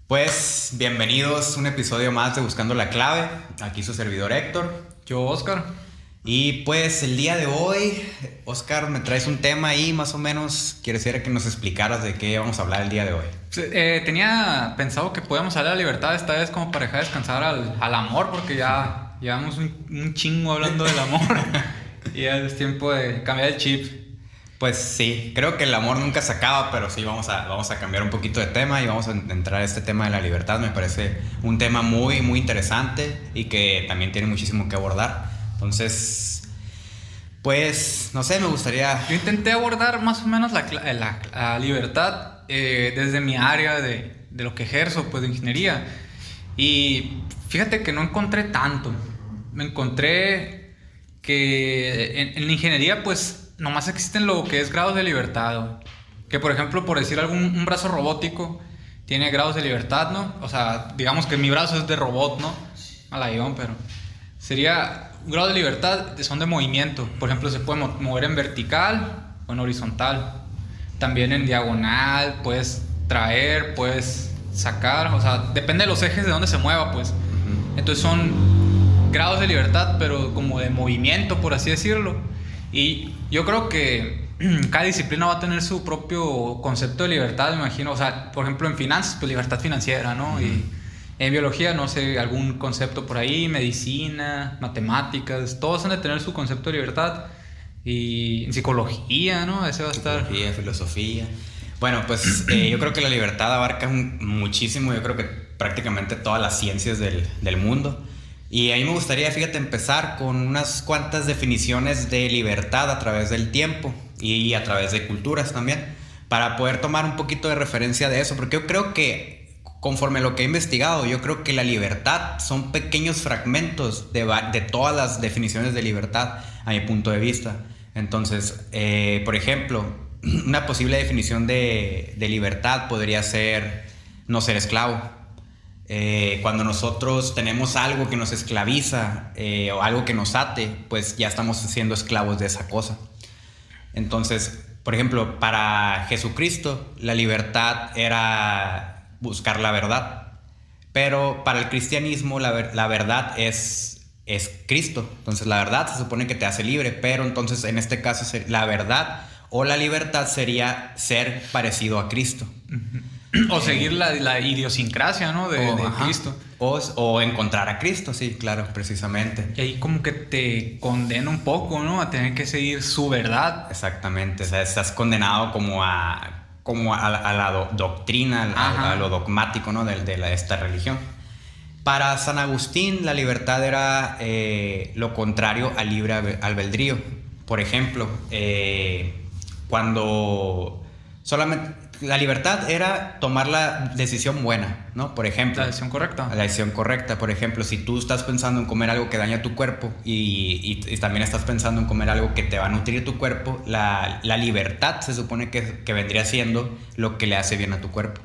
Pues bienvenidos a un episodio más de Buscando la Clave. Aquí su servidor Héctor. Yo, Oscar. Y pues el día de hoy, Oscar, me traes un tema ahí más o menos. Quisiera que nos explicaras de qué vamos a hablar el día de hoy. Tenía pensado que podíamos hablar de la libertad esta vez como para dejar descansar al amor, porque ya llevamos un chingo hablando del amor. Y ya es tiempo de cambiar el chip. Pues sí, creo que el amor nunca se acaba, pero sí vamos a cambiar un poquito de tema y vamos a entrar a este tema de la libertad. Me parece un tema muy, muy interesante y que también tiene muchísimo que abordar. Entonces, pues, no sé, me gustaría... Yo intenté abordar más o menos la libertad desde mi área de lo que ejerzo, pues de ingeniería. Y fíjate que no encontré tanto. Me encontré que en la ingeniería, pues, nomás existen lo que es grados de libertad, güey. Que por ejemplo, por decir un brazo robótico tiene grados de libertad, ¿no? O sea, digamos que mi brazo es de robot, ¿no? Al avión, pero sería un grado de libertad, son de movimiento. Por ejemplo, se puede mover en vertical o en horizontal. También en diagonal, puedes traer, puedes sacar, o sea, depende de los ejes de donde se mueva, pues. Entonces son grados de libertad, pero como de movimiento, por así decirlo. Y yo creo que cada disciplina va a tener su propio concepto de libertad, me imagino. O sea, por ejemplo, en finanzas, pues libertad financiera, ¿no? Y en biología, no sé, algún concepto por ahí, medicina, matemáticas, todos han de tener su concepto de libertad. Y en psicología, ¿no? Ese va a estar... Psicología, filosofía. Bueno, pues yo creo que la libertad abarca muchísimo, yo creo que prácticamente todas las ciencias del mundo. Y a mí me gustaría, fíjate, empezar con unas cuantas definiciones de libertad a través del tiempo y a través de culturas también, para poder tomar un poquito de referencia de eso, porque yo creo que, conforme lo que he investigado, yo creo que la libertad son pequeños fragmentos de todas las definiciones de libertad, a mi punto de vista. Entonces, por ejemplo, una posible definición de libertad podría ser no ser esclavo. Cuando nosotros tenemos algo que nos esclaviza o algo que nos ate, pues ya estamos siendo esclavos de esa cosa. Entonces, por ejemplo, para Jesucristo la libertad era buscar la verdad, pero para el cristianismo la verdad es Cristo. Entonces la verdad se supone que te hace libre, pero entonces en este caso la verdad o la libertad sería ser parecido a Cristo. O seguir la idiosincrasia, ¿no? de Cristo. O encontrar a Cristo, sí, claro, precisamente. Y ahí como que te condena un poco, ¿no? A tener que seguir su verdad. Exactamente, o sea, estás condenado como a la doctrina, a lo dogmático, ¿no? de esta religión. Para San Agustín, la libertad era lo contrario al libre albedrío. Por ejemplo, cuando solamente... La libertad era tomar la decisión buena, ¿no? Por ejemplo... La decisión correcta. La decisión correcta. Por ejemplo, si tú estás pensando en comer algo que daña tu cuerpo y también estás pensando en comer algo que te va a nutrir tu cuerpo, la libertad se supone que vendría siendo lo que le hace bien a tu cuerpo.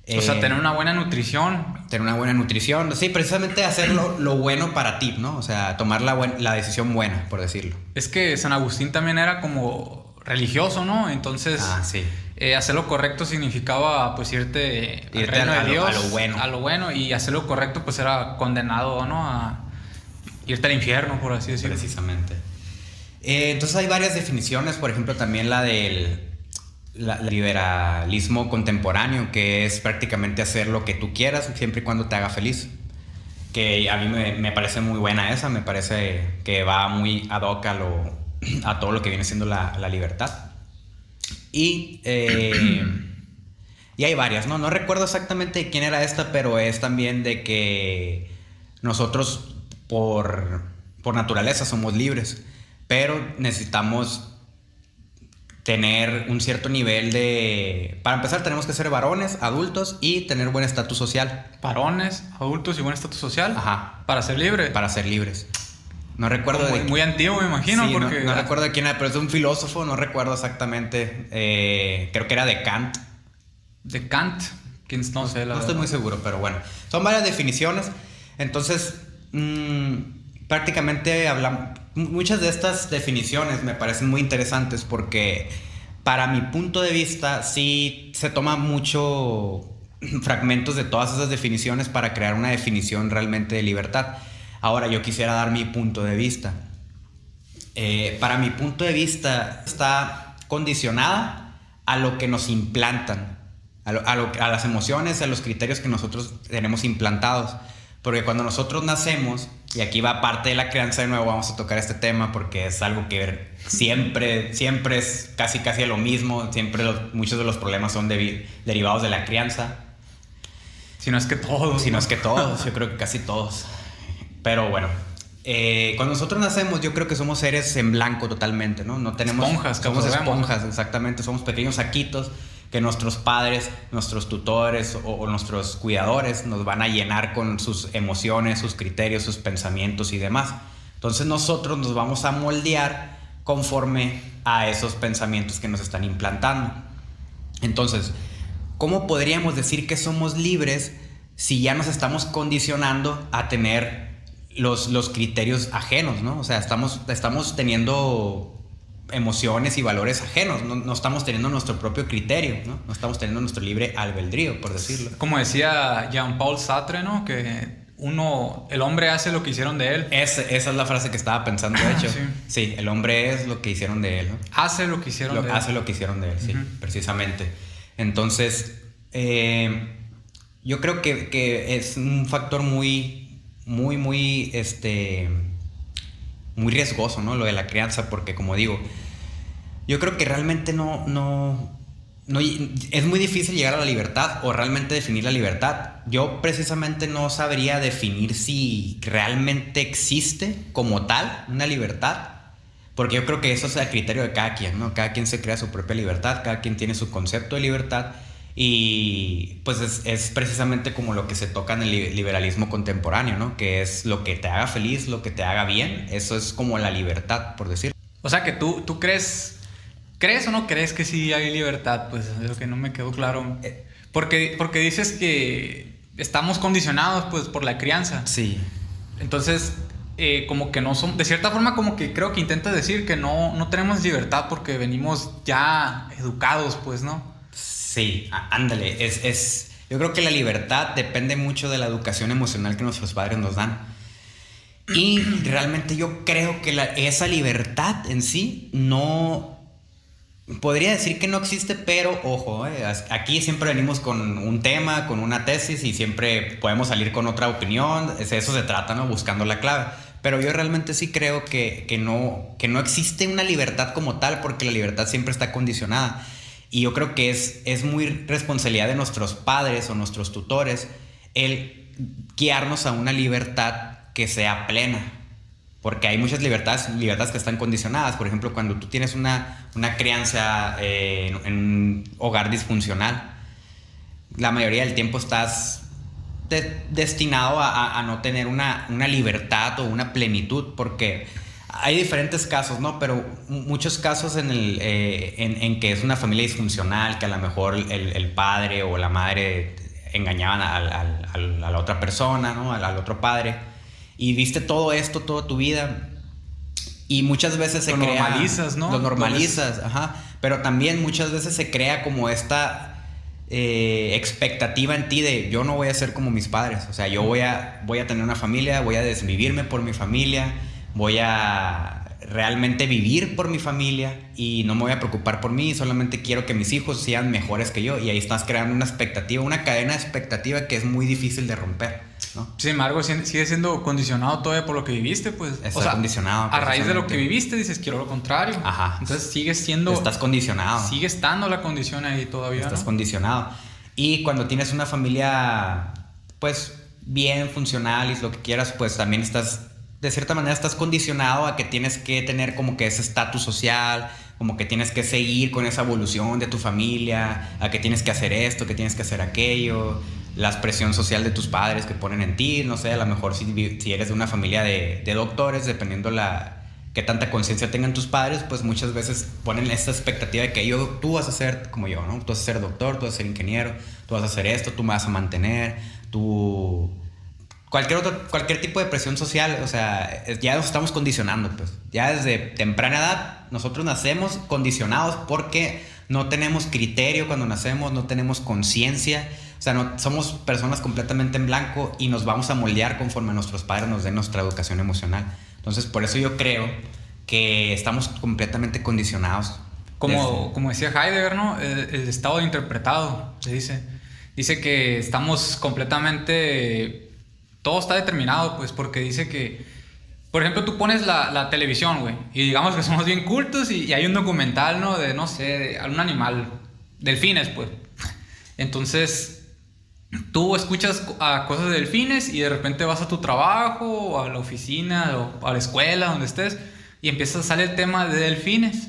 O sea, tener una buena nutrición. Tener una buena nutrición. Sí, precisamente hacer lo bueno para ti, ¿no? O sea, tomar la decisión buena, por decirlo. Es que San Agustín también era como religioso, ¿no? Entonces... sí. Hacer lo correcto significaba pues irte al reino de Dios, a lo bueno, y hacer lo correcto pues era condenado, ¿no? A irte al infierno, por así decirlo. Precisamente. Entonces hay varias definiciones, por ejemplo también la del liberalismo contemporáneo, que es prácticamente hacer lo que tú quieras siempre y cuando te haga feliz. Que a mí me parece muy buena esa, me parece que va muy ad hoc a todo lo que viene siendo la libertad. Y hay varias, ¿no? No recuerdo exactamente quién era esta, pero es también de que nosotros por naturaleza somos libres, pero necesitamos tener un cierto nivel de... Para empezar tenemos que ser varones, adultos y tener buen estatus social. Varones, adultos y buen estatus social. Ajá. Para ser libre. Para ser libres. No recuerdo muy antiguo, me imagino. Sí, porque... no recuerdo de quién era, pero es un filósofo, no recuerdo exactamente. Creo que era de Kant. De Kant, no sé. No estoy muy seguro, pero bueno. Son varias definiciones. Entonces, prácticamente muchas de estas definiciones me parecen muy interesantes porque para mi punto de vista sí se toma mucho fragmentos de todas esas definiciones para crear una definición realmente de libertad. Ahora yo quisiera dar mi punto de vista. Para mi punto de vista está condicionada a lo que nos implantan, a las emociones, a los criterios que nosotros tenemos implantados. Porque cuando nosotros nacemos, y aquí va parte de la crianza, de nuevo vamos a tocar este tema porque es algo que siempre es casi lo mismo, siempre muchos de los problemas son derivados de la crianza. Si no es que todos. Si no es que todos, yo creo que casi todos. Pero bueno, cuando nosotros nacemos yo creo que somos seres en blanco totalmente, ¿no? No tenemos... Esponjas. Somos esponjas, exactamente, somos pequeños saquitos que nuestros padres, nuestros tutores o nuestros cuidadores nos van a llenar con sus emociones, sus criterios, sus pensamientos y demás. Entonces nosotros nos vamos a moldear conforme a esos pensamientos que nos están implantando. Entonces, ¿cómo podríamos decir que somos libres si ya nos estamos condicionando a tener los criterios ajenos, ¿no? O sea, estamos teniendo emociones y valores ajenos, no estamos teniendo nuestro propio criterio, no estamos teniendo nuestro libre albedrío, por decirlo. Como decía Jean-Paul Sartre, ¿no? Que el hombre hace lo que hicieron de él. Esa es la frase que estaba pensando, de hecho. Sí, el hombre es lo que hicieron de él, ¿no? Hace lo que hicieron de él. Hace lo que hicieron de él, sí, precisamente. Entonces, yo creo que es un factor muy riesgoso, ¿no? Lo de la crianza, porque como digo, yo creo que realmente no es muy difícil llegar a la libertad o realmente definir la libertad. Yo precisamente no sabría definir si realmente existe como tal una libertad, porque yo creo que eso es el criterio de cada quien, ¿no? Cada quien se crea su propia libertad, cada quien tiene su concepto de libertad. Y pues es precisamente como lo que se toca en el liberalismo contemporáneo, ¿no? Que es lo que te haga feliz, lo que te haga bien. Eso es como la libertad, por decirlo. O sea que tú crees o no crees que sí hay libertad, pues es lo que no me quedó claro. Porque dices que estamos condicionados pues por la crianza. Sí. Entonces como que no son, de cierta forma como que creo que intentas decir que no tenemos libertad porque venimos ya educados, pues, ¿no? Sí, ándale, yo creo que la libertad depende mucho de la educación emocional que nuestros padres nos dan. Y realmente yo creo que esa libertad en sí no... Podría decir que no existe, pero ojo, aquí siempre venimos con un tema, con una tesis y siempre podemos salir con otra opinión. Eso se trata, ¿no? Buscando la clave. Pero yo realmente sí creo que no existe una libertad como tal, porque la libertad siempre está condicionada. Y yo creo que es muy responsabilidad de nuestros padres o nuestros tutores el guiarnos a una libertad que sea plena. Porque hay muchas libertades que están condicionadas. Por ejemplo, cuando tú tienes una crianza en un hogar disfuncional, la mayoría del tiempo estás destinado a no tener una libertad o una plenitud, porque hay diferentes casos, ¿no? Pero muchos casos en que es una familia disfuncional, que a lo mejor el padre o la madre engañaban a la otra persona, ¿no? Al otro padre. Y viste todo esto toda tu vida. Y muchas veces se crea... Lo normalizas, ¿no? Lo normalizas, ajá. Pero también muchas veces se crea como esta expectativa en ti de yo no voy a ser como mis padres. O sea, yo voy a tener una familia, voy a desvivirme por mi familia, voy a realmente vivir por mi familia y no me voy a preocupar por mí, solamente quiero que mis hijos sean mejores que yo. Y ahí estás creando una expectativa, una cadena de expectativa que es muy difícil de romper, ¿no? Sin embargo, sigue siendo condicionado todavía por lo que viviste, pues. Está condicionado. A raíz de lo que viviste dices quiero lo contrario. Ajá. Entonces sigues siendo... Estás condicionado. Sigue estando la condición ahí todavía, Estás ¿no? condicionado. Y cuando tienes una familia, pues, bien funcional y lo que quieras, pues también de cierta manera estás condicionado a que tienes que tener como que ese estatus social, como que tienes que seguir con esa evolución de tu familia, a que tienes que hacer esto, que tienes que hacer aquello, la presión social de tus padres que ponen en ti, no sé, a lo mejor si eres de una familia de doctores, dependiendo qué tanta conciencia tengan tus padres, pues muchas veces ponen esta expectativa de que tú vas a ser como yo, ¿no? Tú vas a ser doctor, tú vas a ser ingeniero, tú vas a hacer esto, tú me vas a mantener, tú... Cualquier tipo de presión social, o sea, ya nos estamos condicionando, pues. Ya desde temprana edad nosotros nacemos condicionados porque no tenemos criterio cuando nacemos, no tenemos conciencia. O sea, no, somos personas completamente en blanco y nos vamos a moldear conforme nuestros padres nos den nuestra educación emocional. Entonces, por eso yo creo que estamos completamente condicionados. Como decía Heidegger, ¿no? El estado de interpretado, se dice. Dice que estamos completamente... Todo está determinado, pues, porque dice que... Por ejemplo, tú pones la televisión, güey, y digamos que somos bien cultos y hay un documental, ¿no? De, no sé, de algún animal. Delfines, pues. Entonces... Tú escuchas cosas de delfines y de repente vas a tu trabajo o a la oficina o a la escuela, donde estés, y empieza a salir el tema de delfines.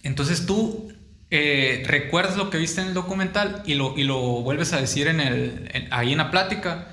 Entonces tú recuerdas lo que viste en el documental y lo vuelves a decir ahí en la plática.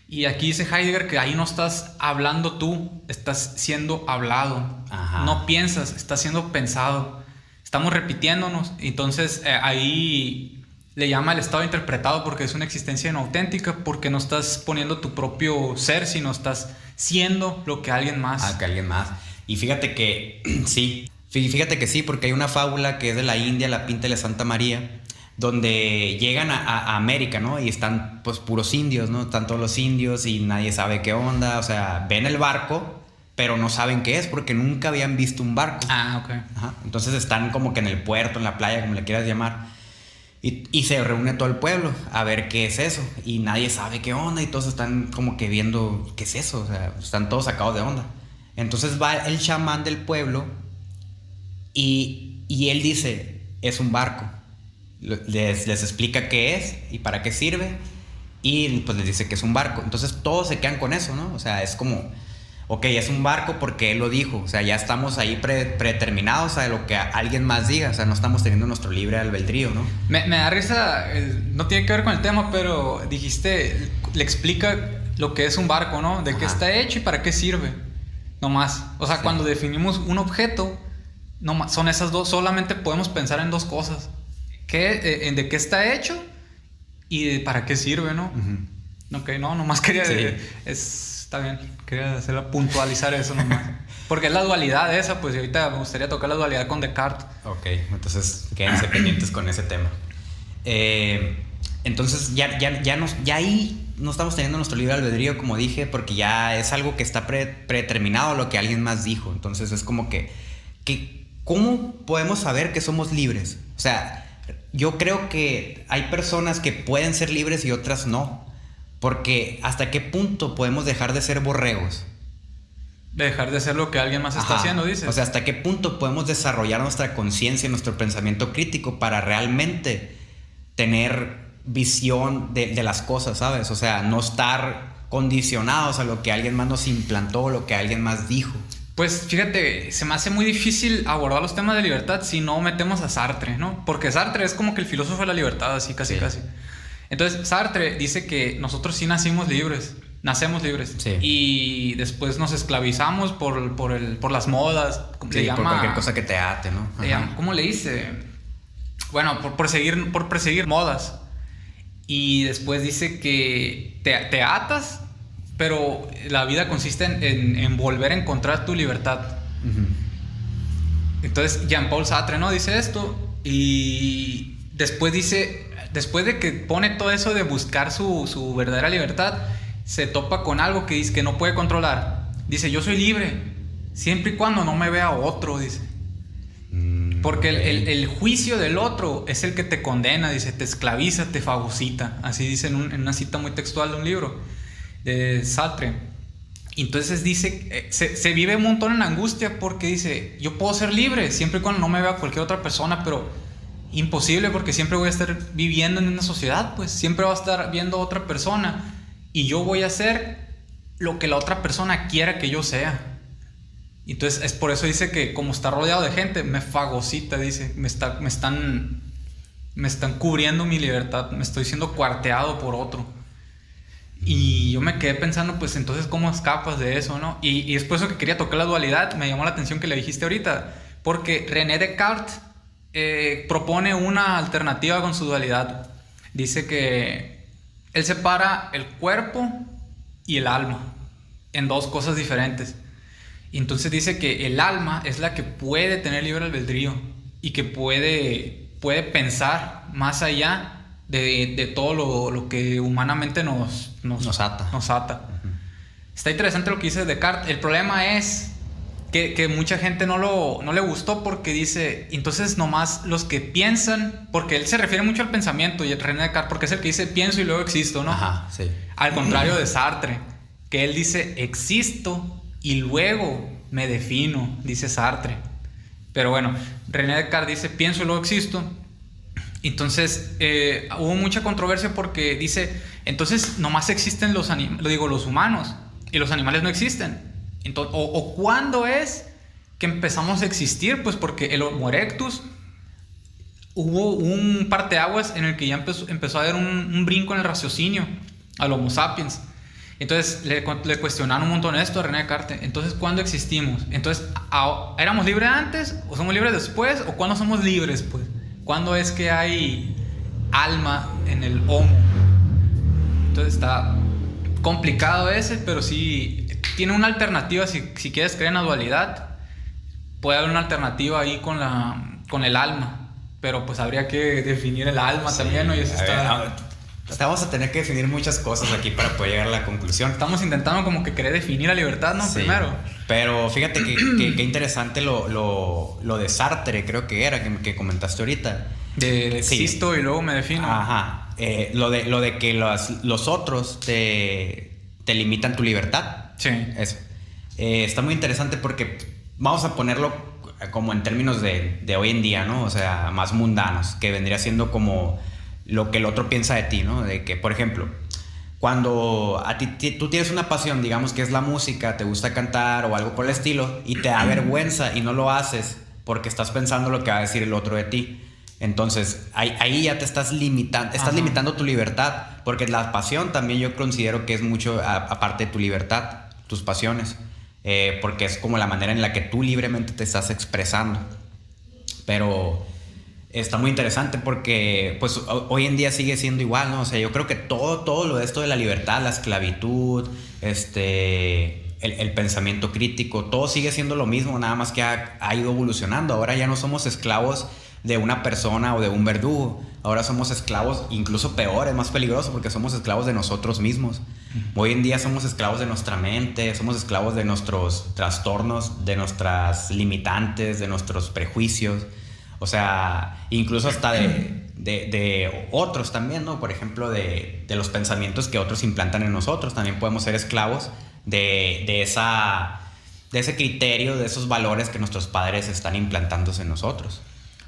Y aquí dice Heidegger que ahí no estás hablando tú, estás siendo hablado. Ajá. No piensas, estás siendo pensado. Estamos repitiéndonos. Entonces ahí... Le llama el estado interpretado porque es una existencia inauténtica, porque no estás poniendo tu propio ser, sino estás siendo lo que alguien más. Que alguien más. Y fíjate que sí, porque hay una fábula que es de la India, la Pinta de la Santa María, donde llegan a América, ¿no? Y están pues puros indios, ¿no? Están todos los indios y nadie sabe qué onda. O sea, ven el barco, pero no saben qué es porque nunca habían visto un barco. Ok. Ajá. Entonces están como que en el puerto, en la playa, como le quieras llamar. Y se reúne todo el pueblo a ver qué es eso. Y nadie sabe qué onda. Y todos están como que viendo qué es eso. O sea, están todos sacados de onda. Entonces va el chamán del pueblo y él dice, es un barco. Les explica qué es y para qué sirve. Y pues les dice que es un barco. Entonces todos se quedan con eso, ¿no? O sea, es como... Ok, es un barco porque él lo dijo. O sea, ya estamos ahí predeterminados a lo que alguien más diga. O sea, no estamos teniendo nuestro libre albedrío, ¿no? Me da risa, no tiene que ver con el tema, pero dijiste, le explica lo que es un barco, ¿no? De qué está hecho y para qué sirve. No más. O sea, cuando definimos un objeto, no más, son esas dos. Solamente podemos pensar en dos cosas. De qué está hecho y para qué sirve, ¿no? Ok, no, nomás quería... Está bien, quería puntualizar eso nomás. Porque es la dualidad esa, pues, y ahorita me gustaría tocar la dualidad con Descartes. Ok, entonces quédense pendientes con ese tema. Entonces ya ahí no estamos teniendo nuestro libre albedrío, como dije, porque ya es algo que está predeterminado lo que alguien más dijo. Entonces es como que ¿cómo podemos saber que somos libres? O sea, yo creo que hay personas que pueden ser libres y otras no. Porque ¿hasta qué punto podemos dejar de ser borregos? Dejar de ser lo que alguien más está haciendo, dices. O sea, ¿hasta qué punto podemos desarrollar nuestra conciencia, nuestro pensamiento crítico para realmente tener visión de las cosas, ¿sabes? O sea, no estar condicionados a lo que alguien más nos implantó, lo que alguien más dijo. Pues fíjate, se me hace muy difícil abordar los temas de libertad si no metemos a Sartre, ¿no? Porque Sartre es como que el filósofo de la libertad, así casi. Entonces Sartre dice que nosotros sí nacemos libres. Sí. Y después nos esclavizamos por las modas. Por cualquier cosa que te ate, ¿no? ¿Cómo le dice? Bueno, por perseguir modas. Y después dice que te atas, pero la vida consiste en volver a encontrar tu libertad. Entonces Jean-Paul Sartre, ¿no? Dice esto. Y después dice... Después de que pone todo eso de buscar su verdadera libertad, se topa con algo que dice que no puede controlar. Dice, yo soy libre, siempre y cuando no me vea otro, dice. Porque el juicio del otro es el que te condena, dice, te esclaviza, te fagocita. Así dice en una cita muy textual de un libro de Sartre. Entonces dice, se vive un montón en angustia porque dice, yo puedo ser libre siempre y cuando no me vea cualquier otra persona, pero... Imposible, porque siempre voy a estar viviendo en una sociedad, pues siempre va a estar viendo a otra persona y yo voy a hacer lo que la otra persona quiera que yo sea. Entonces es por eso dice que como está rodeado de gente me fagocita, dice, me están cubriendo mi libertad, me estoy siendo cuarteado por otro. Y yo me quedé pensando, pues entonces cómo escapas de eso, ¿no? Y es por eso que quería tocar la dualidad. Me llamó la atención que le dijiste ahorita, porque René Descartes propone una alternativa con su dualidad. Dice que él separa el cuerpo y el alma en dos cosas diferentes. Y entonces dice que el alma es la que puede tener libre albedrío y que puede pensar más allá de todo lo que humanamente nos ata. Uh-huh. Está interesante lo que dice Descartes. El problema es que mucha gente no le gustó porque dice, entonces nomás los que piensan, porque él se refiere mucho al pensamiento, y el René Descartes, porque es el que dice pienso y luego existo, ¿no? Ajá, sí. Al contrario de Sartre, que él dice existo y luego me defino, dice Sartre. Pero bueno, René Descartes dice pienso y luego existo. Entonces hubo mucha controversia porque dice, entonces nomás existen los humanos y los animales no existen. Entonces, o ¿cuándo es que empezamos a existir? Pues porque el Homo erectus hubo un parteaguas en el que ya empezó a haber un brinco en el raciocinio al Homo sapiens. Entonces le cuestionaron un montón esto a René Descartes. Entonces, ¿cuándo existimos? Entonces, ¿éramos libres antes o somos libres después? ¿O cuándo somos libres? Pues, ¿cuándo es que hay alma en el Homo? Entonces está complicado ese, pero sí tiene una alternativa. Si quieres creer en la dualidad, puede haber una alternativa ahí con el alma, pero pues habría que definir el alma también, ¿no? Y eso vamos a tener que definir muchas cosas aquí para poder llegar a la conclusión. Estamos intentando como que querer definir la libertad, ¿no? Sí, primero. Pero fíjate que interesante lo de Sartre, creo que era, que comentaste ahorita. De existo y luego me defino. Ajá. Lo de que los otros te limitan tu libertad. Sí. Eso. Está muy interesante porque vamos a ponerlo como en términos de hoy en día, ¿no? O sea, más mundanos, que vendría siendo como lo que el otro piensa de ti, ¿no? De que, por ejemplo, cuando a ti tú tienes una pasión, digamos que es la música, te gusta cantar o algo por el estilo, y te da vergüenza y no lo haces porque estás pensando lo que va a decir el otro de ti. Entonces, ahí ya te estás limitando, limitando tu libertad, porque la pasión también yo considero que es mucho aparte de tu libertad, tus pasiones, porque es como la manera en la que tú libremente te estás expresando. Pero está muy interesante porque pues hoy en día sigue siendo igual, ¿no? O sea, yo creo que todo lo de esto de la libertad, la esclavitud, el pensamiento crítico, todo sigue siendo lo mismo, nada más que ha ido evolucionando. Ahora ya no somos esclavos de una persona o de un verdugo. Ahora somos esclavos, incluso peor, es más peligroso porque somos esclavos de nosotros mismos. Hoy en día somos esclavos de nuestra mente, somos esclavos de nuestros trastornos, de nuestras limitantes, de nuestros prejuicios. O sea, incluso hasta de otros también, ¿no? Por ejemplo, de los pensamientos que otros implantan en nosotros. También podemos ser esclavos de ese criterio, de esos valores que nuestros padres están implantándose en nosotros.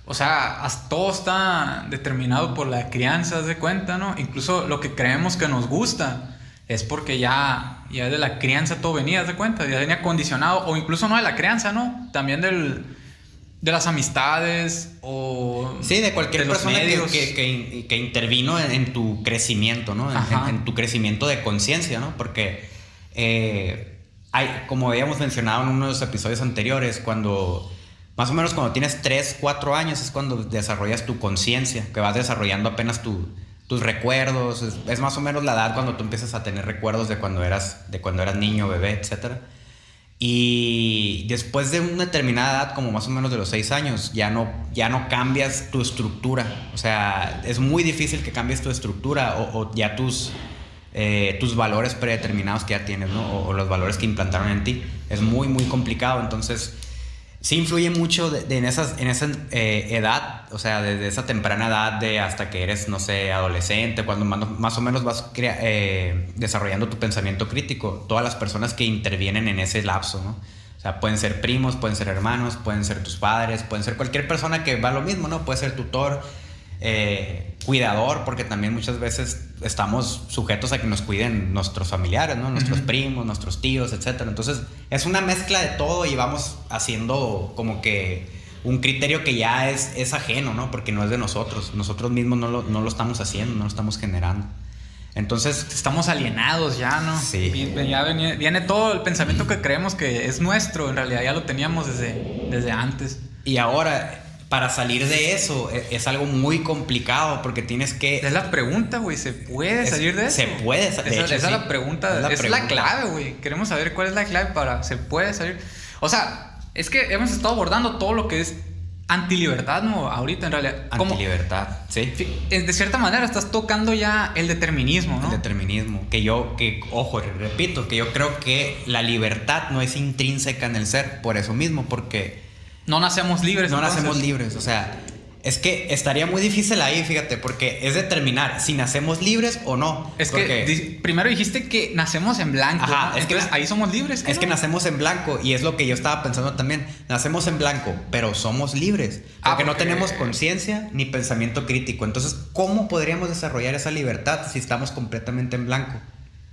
O sea, todo está determinado por la crianza, haz de cuenta, ¿no? Incluso lo que creemos que nos gusta es porque ya de la crianza todo venía, haz de cuenta, ya venía condicionado, o incluso no de la crianza, ¿no? También de las amistades o sí, de cualquier persona que intervino en tu crecimiento, ¿no? En tu crecimiento de conciencia, ¿no? Porque como habíamos mencionado en uno de los episodios anteriores, más o menos cuando tienes 3, 4 años es cuando desarrollas tu conciencia, que vas desarrollando apenas tus recuerdos. Es más o menos la edad cuando tú empiezas a tener recuerdos de cuando eras niño, bebé, etcétera. Y después de una determinada edad, como más o menos de los 6 años, ya no cambias tu estructura. O sea, es muy difícil que cambies tu estructura o ya tus valores predeterminados que ya tienes, ¿no? O los valores que implantaron en ti. Es muy, muy complicado. Entonces, sí influye mucho en esa edad, o sea, desde esa temprana edad hasta que eres, no sé, adolescente, cuando más o menos vas desarrollando tu pensamiento crítico. Todas las personas que intervienen en ese lapso, ¿no? O sea, pueden ser primos, pueden ser hermanos, pueden ser tus padres, pueden ser cualquier persona que va a lo mismo, ¿no? Puede ser tutor, cuidador, porque también muchas veces estamos sujetos a que nos cuiden nuestros familiares, ¿no? Nuestros primos, nuestros tíos, etcétera. Entonces es una mezcla de todo y vamos haciendo como que un criterio que ya es ajeno, ¿no? Porque no es de nosotros mismos no lo estamos haciendo, no lo estamos generando. Entonces estamos alienados ya, ¿no? Sí. Ya viene todo el pensamiento que creemos que es nuestro, en realidad ya lo teníamos desde antes. Y ahora, para salir de eso es algo muy complicado porque tienes que... Es la pregunta, güey. ¿Se puede salir de eso? Se puede salir. Esa es la pregunta. Es la clave, güey. Queremos saber cuál es la clave para... ¿Se puede salir? O sea, es que hemos estado abordando todo lo que es antilibertad, ¿no? Ahorita en realidad. Como, Antilibertad, sí. de cierta manera estás tocando ya el determinismo, ¿no? El determinismo. Ojo, repito, que yo creo que la libertad no es intrínseca en el ser, por eso mismo, porque No nacemos libres. no entonces. nacemos libres. O sea, es que estaría muy difícil ahí, fíjate, porque es determinar si nacemos libres o no. Es porque, que primero dijiste que nacemos en blanco. Ajá, ¿no? es que Entonces ahí somos libres. es que ¿no? nacemos en blanco y es lo que yo estaba pensando también. Nacemos en blanco, pero somos libres. Porque no tenemos conciencia ni pensamiento crítico. Entonces, ¿cómo podríamos desarrollar esa libertad si estamos completamente en blanco?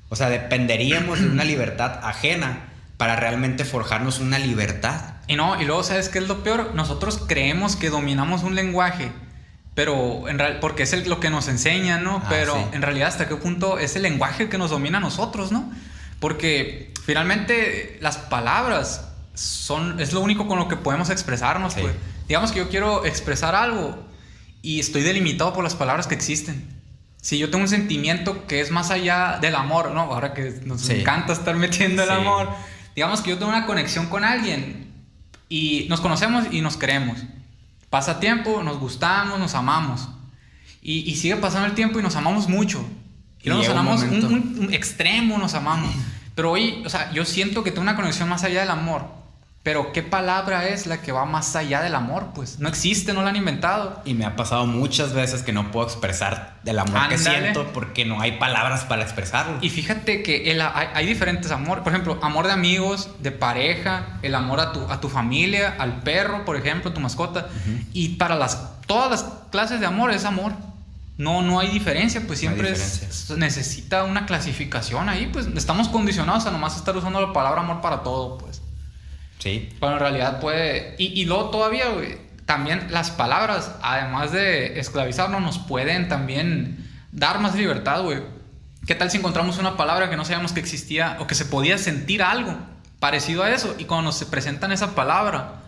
O sea, dependeríamos de una libertad ajena para realmente forjarnos una libertad. Y luego, ¿sabes qué es lo peor? Nosotros creemos que dominamos un lenguaje, pero porque es lo que nos enseña, ¿no? Pero sí. en realidad, ¿hasta qué punto es el lenguaje que nos domina a nosotros, ¿no? Porque finalmente las palabras es lo único con lo que podemos expresarnos, Sí. pues. Digamos que yo quiero expresar algo y estoy delimitado por las palabras que existen. Si yo tengo un sentimiento que es más allá del amor, ¿no? Ahora que nos Sí. encanta estar metiendo el Sí. amor. Digamos que yo tengo una conexión con alguien y nos conocemos y nos queremos. Pasa tiempo, nos gustamos, nos amamos. Y sigue pasando el tiempo y nos amamos mucho. Y luego nos llega un amamos momento. un extremo, nos amamos. Pero hoy, o sea, yo siento que tengo una conexión más allá del amor. Pero ¿qué palabra es la que va más allá del amor? Pues no existe, no la han inventado. Y me ha pasado muchas veces que no puedo expresar el amor que Ándale. siento porque no hay palabras para expresarlo. Y fíjate que hay diferentes amores. Por ejemplo, amor de amigos, de pareja, el amor a tu familia, al perro, por ejemplo, tu mascota. Y para todas las clases de amor es amor. No hay diferencia, pues siempre No hay diferencia. necesita una clasificación ahí. Pues estamos condicionados a nomás estar usando la palabra amor para todo, pues. Sí. Pero en realidad puede... Y luego todavía, güey, también las palabras, además de esclavizarnos, nos pueden también dar más libertad, güey. ¿Qué tal si encontramos una palabra que no sabíamos que existía o que se podía sentir algo parecido a eso? Y cuando nos se presentan esa palabra,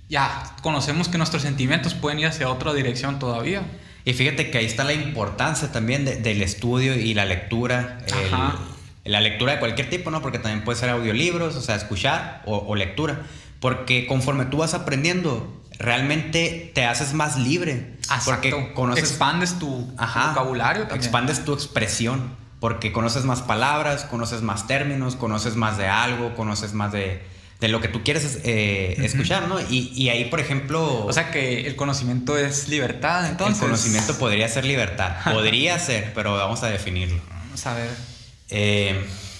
ya conocemos que nuestros sentimientos pueden ir hacia otra dirección todavía. Y fíjate que ahí está la importancia también del estudio y la lectura. Ajá. La lectura de cualquier tipo, ¿no? Porque también puede ser audiolibros, o sea, escuchar o lectura. Porque conforme tú vas aprendiendo, realmente te haces más libre. Exacto. Porque conoces... Expandes tu vocabulario también. Expandes tu expresión. Porque conoces más palabras, conoces más términos, conoces más de algo, conoces más de lo que tú quieres escuchar, ¿no? Y ahí, por ejemplo... O sea que el conocimiento es libertad, entonces. El conocimiento podría ser libertad. Podría ser, pero vamos a definirlo. Vamos a ver.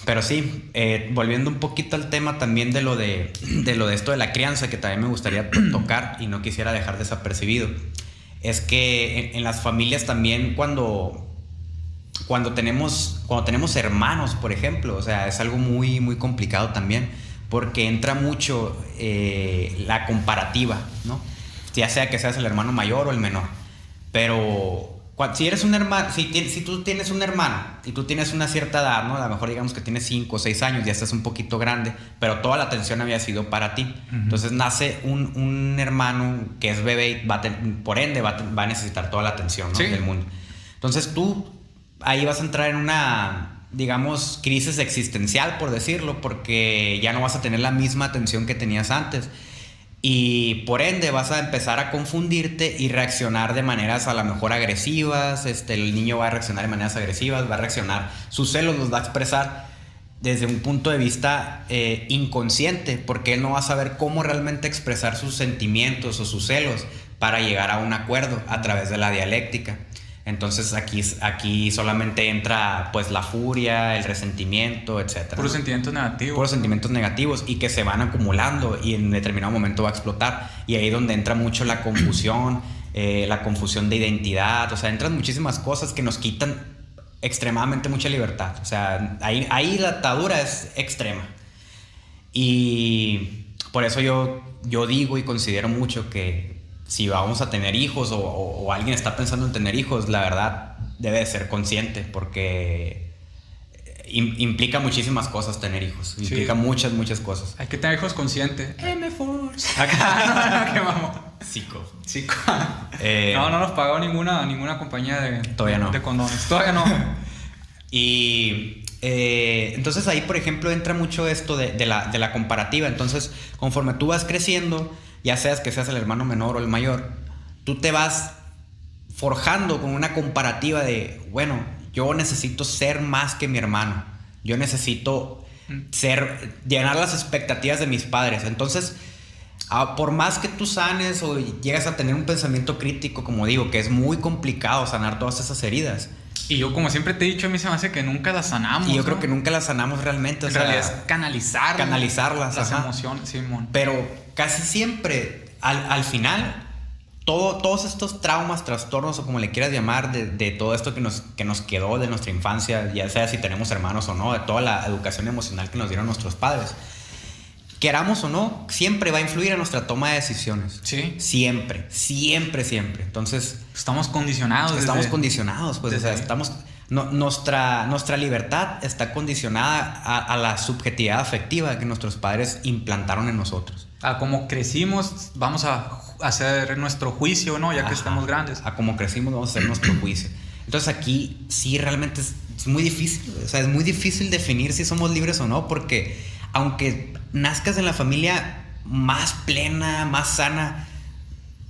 Pero sí, volviendo un poquito al tema también de lo de esto de la crianza, que también me gustaría tocar y no quisiera dejar desapercibido, es que en las familias también cuando tenemos hermanos, por ejemplo, o sea, es algo muy, muy complicado también, porque entra mucho la comparativa, ¿no? Ya sea que seas el hermano mayor o el menor, pero... Si eres un hermano, si tú tienes un hermano y tú tienes una cierta edad, ¿no? A lo mejor digamos que tienes 5 o 6 años, ya estás un poquito grande, pero toda la atención había sido para ti. Entonces nace un hermano que es bebé y por ende va a necesitar toda la atención, ¿no? Sí. Del mundo. Entonces tú ahí vas a entrar en una, digamos, crisis existencial, por decirlo, porque ya no vas a tener la misma atención que tenías antes. Y por ende vas a empezar a confundirte y reaccionar de maneras a lo mejor agresivas. El niño va a reaccionar de maneras agresivas, va a reaccionar, sus celos los va a expresar desde un punto de vista inconsciente, porque él no va a saber cómo realmente expresar sus sentimientos o sus celos para llegar a un acuerdo a través de la dialéctica. Entonces aquí solamente entra pues la furia, el resentimiento, etc. Puros sentimientos negativos. Puros sentimientos negativos y que se van acumulando y en determinado momento va a explotar. Y ahí es donde entra mucho la confusión de identidad. O sea, entran muchísimas cosas que nos quitan extremadamente mucha libertad. O sea, ahí la atadura es extrema. Y por eso yo digo y considero mucho que si vamos a tener hijos o alguien está pensando en tener hijos, la verdad debe de ser consciente, porque implica muchísimas cosas tener hijos. Implica muchas cosas. Hay que tener hijos conscientes. M-Force. Acá, no, qué vamos. Psico. No nos pagó ninguna compañía Todavía no. de condones. Todavía no. Y entonces ahí, por ejemplo, entra mucho esto de la comparativa. Entonces, conforme tú vas creciendo, ya seas que seas el hermano menor o el mayor, tú te vas forjando con una comparativa de, bueno, yo necesito ser más que mi hermano. Yo necesito llenar las expectativas de mis padres. Entonces, por más que tú sanes o llegas a tener un pensamiento crítico, como digo, que es muy complicado sanar todas esas heridas. Y yo, como siempre te he dicho, a mí se me hace que nunca las sanamos. Y yo creo que nunca las sanamos realmente. En realidad es canalizarlas. Las emociones, Simón. Pero casi siempre, al final, todos estos traumas, trastornos o como le quieras llamar, de todo esto que nos quedó de nuestra infancia, ya sea si tenemos hermanos o no, de toda la educación emocional que nos dieron nuestros padres, queramos o no, siempre va a influir en nuestra toma de decisiones. Sí. Siempre. Entonces, estamos condicionados. Condicionados, pues. O sea, nuestra libertad está condicionada a la subjetividad afectiva que nuestros padres implantaron en nosotros. A como crecimos, vamos a hacer nuestro juicio, ¿no? Ya que estamos grandes. A como crecimos, vamos a hacer nuestro juicio. Entonces aquí sí realmente es muy difícil. O sea, es muy difícil definir si somos libres o no, porque aunque nazcas en la familia más plena, más sana,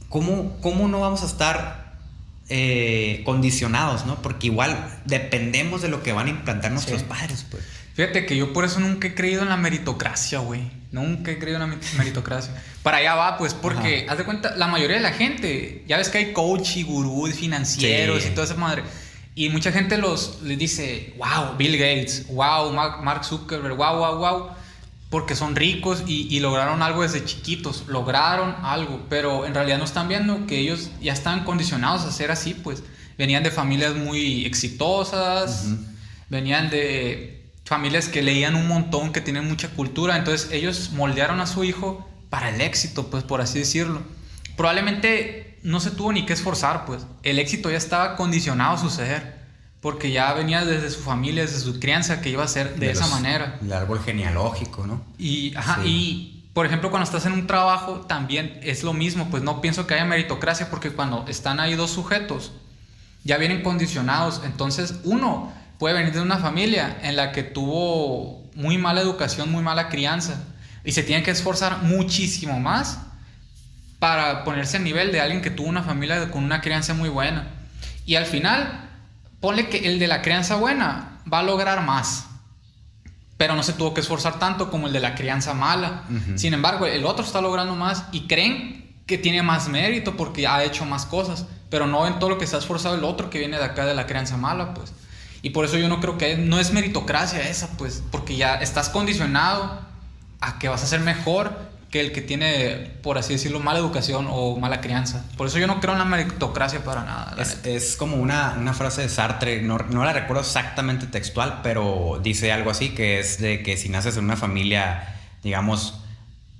¿cómo no vamos a estar condicionados, ¿no? Porque igual dependemos de lo que van a implantar nuestros padres, pues. Fíjate que yo por eso nunca he creído en la meritocracia, güey. Nunca he creído en la meritocracia. Para allá va, pues, porque, haz de cuenta, la mayoría de la gente, ya ves que hay coach y gurús financieros y toda esa madre. Y mucha gente les dice, wow, Bill Gates, wow, Mark Zuckerberg, wow, porque son ricos y lograron algo desde chiquitos, lograron algo, pero en realidad no están viendo que ellos ya están condicionados a ser así, pues. Venían de familias muy exitosas, venían de familias que leían un montón, que tienen mucha cultura, entonces ellos moldearon a su hijo para el éxito, pues, por así decirlo. Probablemente no se tuvo ni que esforzar, pues. El éxito ya estaba condicionado a suceder, porque ya venía desde su familia, desde su crianza, que iba a ser de esa manera. El árbol genealógico, ¿no? Y, por ejemplo, cuando estás en un trabajo, también es lo mismo, pues no pienso que haya meritocracia, porque cuando están ahí dos sujetos, ya vienen condicionados. Entonces, uno puede venir de una familia en la que tuvo muy mala educación, muy mala crianza, y se tiene que esforzar muchísimo más para ponerse a nivel de alguien que tuvo una familia con una crianza muy buena. Y al final, ponle que el de la crianza buena va a lograr más, pero no se tuvo que esforzar tanto como el de la crianza mala. Sin embargo, el otro está logrando más y creen que tiene más mérito porque ha hecho más cosas, pero no ven todo lo que se ha esforzado el otro que viene de acá de la crianza mala, pues. Y por eso yo no creo que no es meritocracia esa, pues, porque ya estás condicionado a que vas a ser mejor que el que tiene, por así decirlo, mala educación o mala crianza. Por eso yo no creo en la meritocracia para nada. Es como una frase de Sartre, no la recuerdo exactamente textual, pero dice algo así, que es de que si naces en una familia, digamos,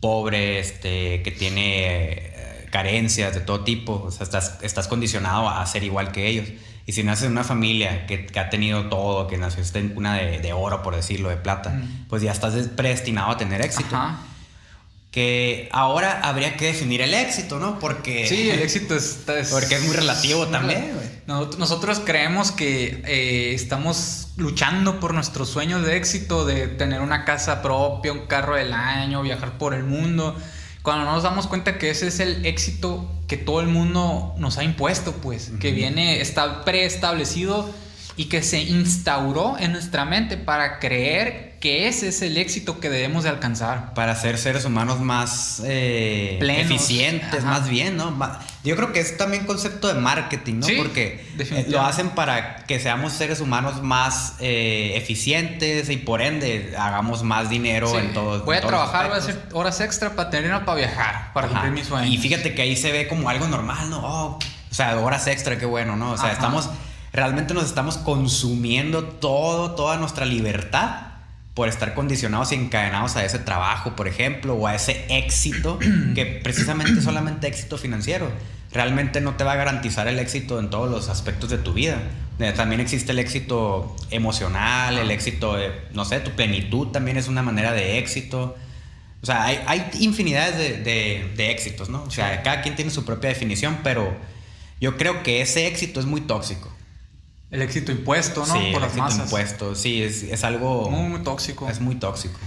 pobre, que tiene carencias de todo tipo, o sea, estás condicionado a ser igual que ellos. Y si naces en una familia que ha tenido todo, que nació en cuna de oro, por decirlo, de plata, pues ya estás predestinado a tener éxito. Que ahora habría que definir el éxito, ¿no? Porque sí, el éxito porque es muy relativo también, güey. Nosotros creemos que estamos luchando por nuestros sueños de éxito, de tener una casa propia, un carro del año, viajar por el mundo, cuando no nos damos cuenta que ese es el éxito que todo el mundo nos ha impuesto, pues, que está preestablecido y que se instauró en nuestra mente para creer que ese es el éxito que debemos de alcanzar. Para ser seres humanos más plenos, eficientes, más bien, ¿no? Yo creo que es también concepto de marketing, ¿no? Sí, porque lo hacen para que seamos seres humanos más eficientes y por ende hagamos más dinero en todo. Voy a trabajar, voy a hacer horas extra para tener dinero para viajar, para cumplir mis sueños. Y fíjate que ahí se ve como algo normal, ¿no? O sea, horas extra, qué bueno, ¿no? O sea, realmente nos estamos consumiendo toda nuestra libertad por estar condicionados y encadenados a ese trabajo, por ejemplo, o a ese éxito, que precisamente solamente éxito financiero. Realmente no te va a garantizar el éxito en todos los aspectos de tu vida. También existe el éxito emocional, el éxito, no sé, tu plenitud también es una manera de éxito. O sea, hay infinidades de éxitos, ¿no? O sea, cada quien tiene su propia definición, pero yo creo que ese éxito es muy tóxico. El éxito impuesto, ¿no? Sí, por las masas. Impuesto, sí, es algo muy tóxico. Es muy tóxico.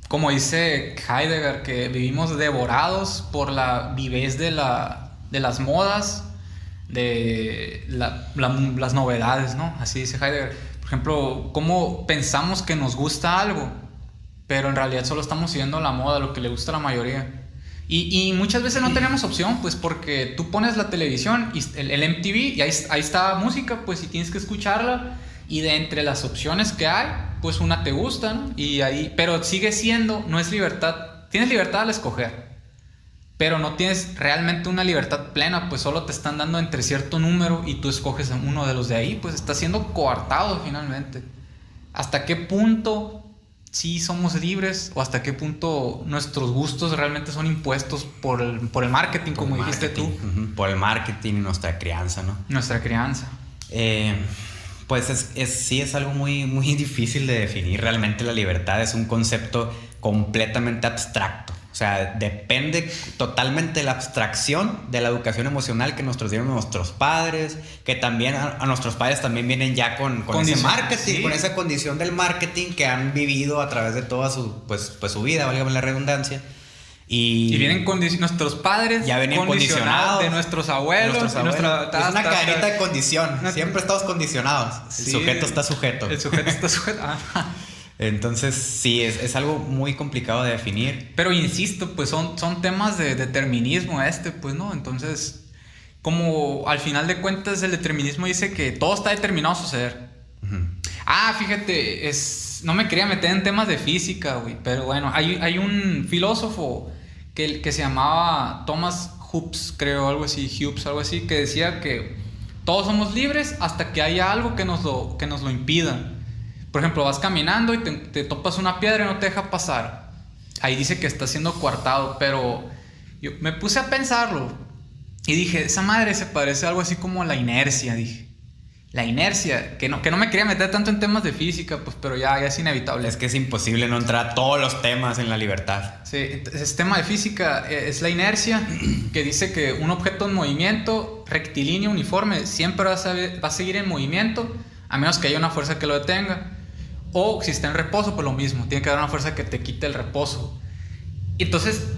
como dice Heidegger, que vivimos devorados por la vivez de las modas, de las novedades, ¿no? Así dice Heidegger. Por ejemplo, cómo pensamos que nos gusta algo, pero en realidad solo estamos siguiendo la moda, lo que le gusta a la mayoría. Y muchas veces no tenemos opción, pues porque tú pones la televisión, y el MTV, y ahí está música, pues, y tienes que escucharla. Y de entre las opciones que hay, pues una te gusta, ¿no? Y ahí, pero sigue siendo, no es libertad. Tienes libertad al escoger, pero no tienes realmente una libertad plena, pues solo te están dando entre cierto número y tú escoges uno de los de ahí, pues estás siendo coartado finalmente. ¿Hasta qué punto sí somos libres o hasta qué punto nuestros gustos realmente son impuestos por el marketing, como dijiste tú? Por el marketing y nuestra crianza, ¿no? Nuestra crianza. Pues sí es algo muy, muy difícil de definir. Realmente la libertad es un concepto completamente abstracto. O sea, depende totalmente de la abstracción de la educación emocional que nos dieron nuestros padres, que también a nuestros padres también vienen ya con ese marketing, ¿sí? Con esa condición del marketing que han vivido a través de toda su vida, válgame la redundancia. Y vienen nuestros padres ya venían condicionados de nuestros abuelos. Es una cadenita de condición. Siempre estamos condicionados. Sí, el sujeto está sujeto. El sujeto está sujeto. Entonces, sí, es algo muy complicado de definir. Pero insisto, pues son temas de determinismo pues, ¿no? Entonces, como al final de cuentas el determinismo dice que todo está determinado a suceder. Fíjate, no me quería meter en temas de física, güey, pero bueno, hay un filósofo que se llamaba Thomas Hobbes, creo, algo así, que decía que todos somos libres hasta que haya algo que nos lo impida. Por ejemplo, vas caminando y te topas una piedra y no te deja pasar. Ahí dice que estás siendo coartado, pero yo me puse a pensarlo y dije, esa madre se parece a algo así como la inercia, dije. La inercia, que no me quería meter tanto en temas de física, pues, pero ya es inevitable. Es que es imposible no entrar a todos los temas en la libertad. Sí, ese tema de física es la inercia, que dice que un objeto en movimiento, rectilíneo, uniforme, siempre va a seguir en movimiento, a menos que haya una fuerza que lo detenga. O si está en reposo, pues lo mismo, tiene que haber una fuerza que te quite el reposo. Entonces,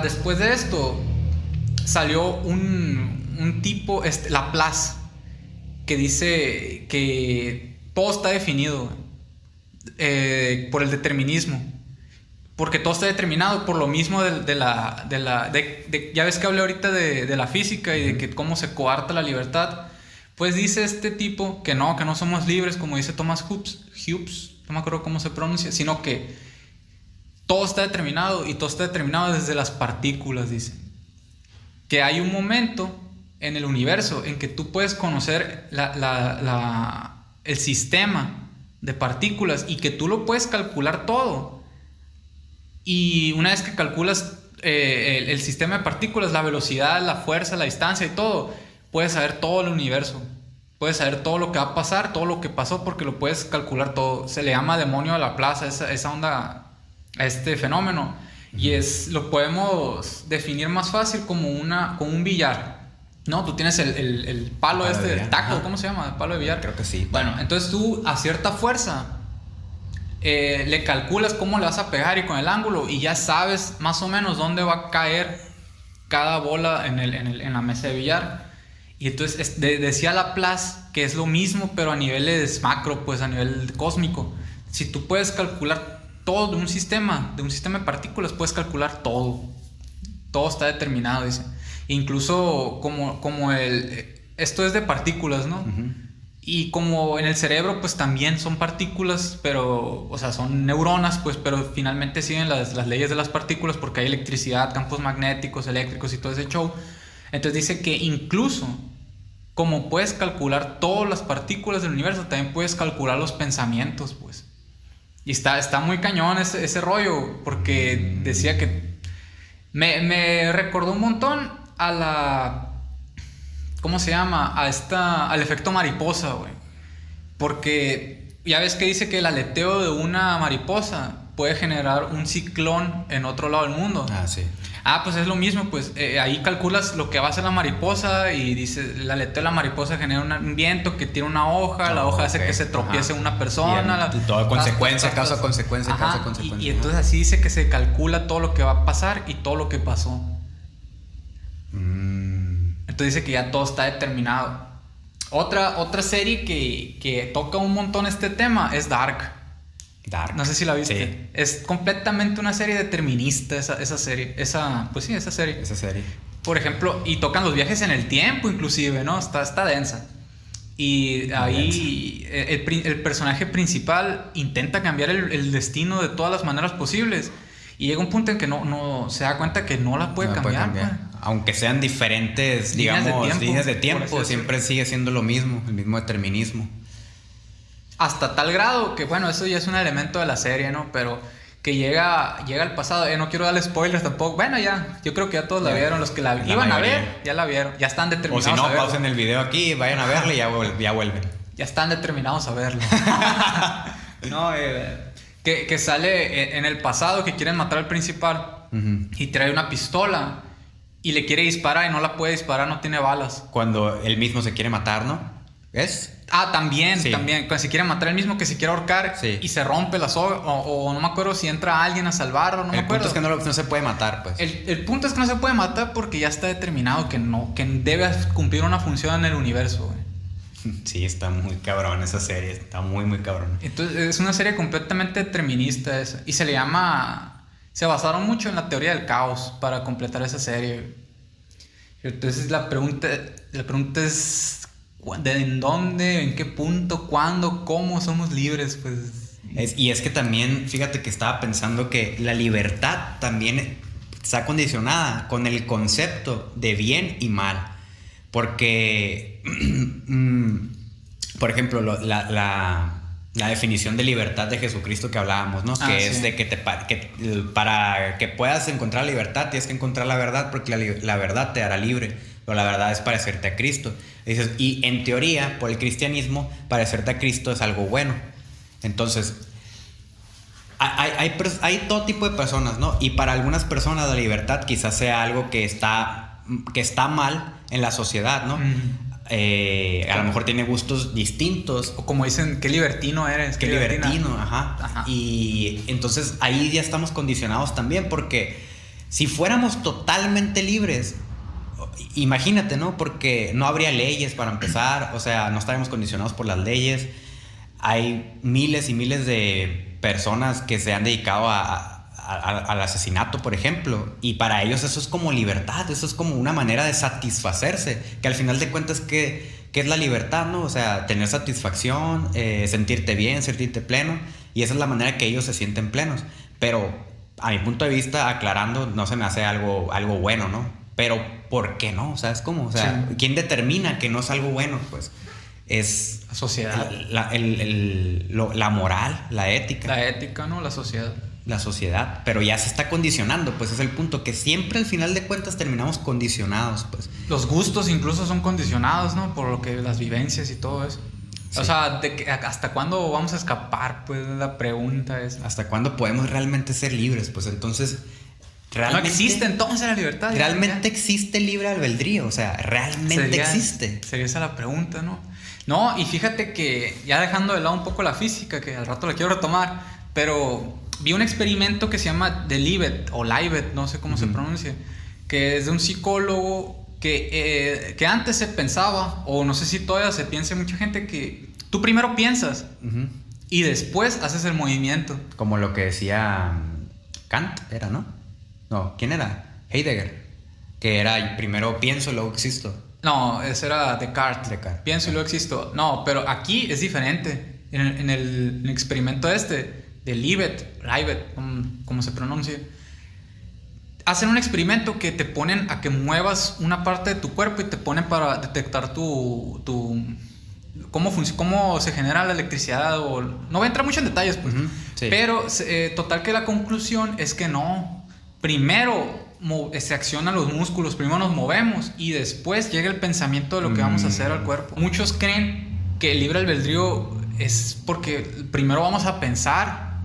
después de esto, salió un tipo, Laplace, que dice que todo está definido por el determinismo, porque todo está determinado por lo mismo ya ves que hablé ahorita de la física y de que cómo se coarta la libertad. Pues dice este tipo que no somos libres, como dice Thomas Hobbes, no me acuerdo cómo se pronuncia, sino que todo está determinado, y todo está determinado desde las partículas, dice. Que hay un momento en el universo en que tú puedes conocer el sistema de partículas y que tú lo puedes calcular todo. Y una vez que calculas el sistema de partículas, la velocidad, la fuerza, la distancia y todo, puedes saber todo el universo. Puedes saber todo lo que va a pasar, todo lo que pasó, porque lo puedes calcular todo. Se le llama demonio de Laplace esa onda, a este fenómeno. Y lo podemos definir más fácil como un billar. No, tú tienes el palo el taco, ¿cómo se llama? El palo de billar. Creo que sí. Bueno, entonces tú a cierta fuerza le calculas cómo le vas a pegar y con el ángulo, y ya sabes más o menos dónde va a caer cada bola en la mesa de billar. Y entonces decía Laplace que es lo mismo, pero a niveles macro, pues a nivel cósmico. Si tú puedes calcular todo de un sistema de partículas, puedes calcular todo. Todo está determinado, dice. Incluso esto es de partículas, ¿no? Y como en el cerebro, pues también son partículas, pero, o sea, son neuronas, pues, pero finalmente siguen las leyes de las partículas, porque hay electricidad, campos magnéticos, eléctricos y todo ese show. Entonces dice que incluso como puedes calcular todas las partículas del universo, también puedes calcular los pensamientos, pues. Y está muy cañón ese rollo, porque decía que me recordó un montón ¿cómo se llama? Al efecto mariposa, güey. Porque ya ves que dice que el aleteo de una mariposa puede generar un ciclón en otro lado del mundo. Sí. Ah, pues es lo mismo, pues ahí calculas lo que va a hacer la mariposa y dice, el aleteo de la mariposa genera un viento que tira una hoja, la hoja hace que se tropiece una persona. Y todo consecuencia, causa consecuencia, causa consecuencia. Y entonces así dice que se calcula todo lo que va a pasar y todo lo que pasó. Entonces dice que ya todo está determinado. Otra serie que toca un montón este tema es Dark. No sé si la viste. Sí. Es completamente una serie determinista esa serie. Esa serie. Esa serie. Por ejemplo, y tocan los viajes en el tiempo inclusive, ¿no? Está densa. Y ahí el personaje principal intenta cambiar el destino de todas las maneras posibles. Y llega un punto en que no se da cuenta que no la puede cambiar. Pues. Aunque sean diferentes, digamos, líneas de tiempo, siempre sigue siendo lo mismo, el mismo determinismo. Hasta tal grado que, bueno, eso ya es un elemento de la serie, ¿no? Pero que llega al pasado. No quiero darle spoilers tampoco. Bueno, ya, yo creo que ya todos la vieron. Los que la iban a ver, ya la vieron. Ya están determinados a verlo. O si no, pausen el video aquí, vayan a verla y ya vuelven. Ya están determinados a verlo. No, que sale en el pasado, que quieren matar al principal. Y trae una pistola y le quiere disparar y no la puede disparar, no tiene balas. Cuando él mismo se quiere matar, ¿no? ¿Es? Ah, también. Cuando se quiere matar él mismo, que se quiere ahorcar y se rompe la soga. O no me acuerdo si entra alguien a salvarlo, no me acuerdo. El punto es que no se puede matar, pues. El punto es que no se puede matar porque ya está determinado que debe cumplir una función en el universo, güey. Sí, está muy cabrón esa serie. Está muy, muy cabrón. Entonces, es una serie completamente determinista esa. Y se le llama... Se basaron mucho en la teoría del caos para completar esa serie. Entonces, la pregunta es... ¿En dónde? ¿En qué punto? ¿Cuándo? ¿Cómo somos libres? Pues... Y es que también, fíjate que estaba pensando que la libertad también está condicionada con el concepto de bien y mal. Porque, por ejemplo, la definición de libertad de Jesucristo que hablábamos, ¿no? Que es de que para que puedas encontrar libertad tienes que encontrar la verdad, porque la verdad te hará libre. Pero la verdad es parecerte a Cristo. Y en teoría, por el cristianismo, parecerte a Cristo es algo bueno. Entonces, hay todo tipo de personas, ¿no? Y para algunas personas la libertad quizás sea algo que está mal en la sociedad, ¿no? A lo mejor tiene gustos distintos. O como dicen, qué libertino eres. Qué libertino, ajá. Y entonces ahí ya estamos condicionados también, porque si fuéramos totalmente libres, imagínate, ¿no? Porque no habría leyes para empezar, o sea, no estaríamos condicionados por las leyes. Hay miles y miles de personas que se han dedicado al asesinato, por ejemplo, y para ellos eso es como libertad, eso es como una manera de satisfacerse, que al final de cuentas, ¿qué es la libertad, no? O sea, tener satisfacción, sentirte bien, sentirte pleno, y esa es la manera que ellos se sienten plenos. Pero a mi punto de vista, aclarando, no se me hace algo bueno, ¿no? Pero ¿por qué no? ¿Sabes cómo? O sea, ¿quién determina que no es algo bueno? Pues es la sociedad, la moral, la ética. La ética, ¿no? La sociedad. La sociedad, pero ya se está condicionando, pues es el punto, que siempre al final de cuentas terminamos condicionados, pues. Los gustos incluso son condicionados, ¿no? Por lo que las vivencias y todo eso. Sí. O sea, ¿hasta cuándo vamos a escapar? Pues la pregunta es... ¿Hasta cuándo podemos realmente ser libres? Pues entonces... ¿Realmente, no existe entonces la libertad? ¿Realmente existe el libre albedrío? O sea, ¿realmente existe? Sería esa la pregunta, ¿no? No, y fíjate que ya dejando de lado un poco la física, que al rato la quiero retomar, pero vi un experimento que se llama The Libet, o Libet, no sé cómo se pronuncia, que es de un psicólogo que antes se pensaba, o no sé si todavía se piensa mucha gente, que tú primero piensas y después haces el movimiento. Como lo que decía Kant, era, ¿no? No, ¿quién era? Heidegger. Que era primero pienso y luego existo. No, ese era Descartes. Pienso y luego existo. No, pero aquí es diferente. En el experimento de Libet, como se pronuncia, hacen un experimento que te ponen a que muevas una parte de tu cuerpo y te ponen para detectar cómo se genera la electricidad. No voy a entrar mucho en detalles, pues. Sí. Pero total que la conclusión es que no. Primero se accionan los músculos, primero nos movemos y después llega el pensamiento de lo que vamos a hacer al cuerpo. Muchos creen que el libre albedrío es porque primero vamos a pensar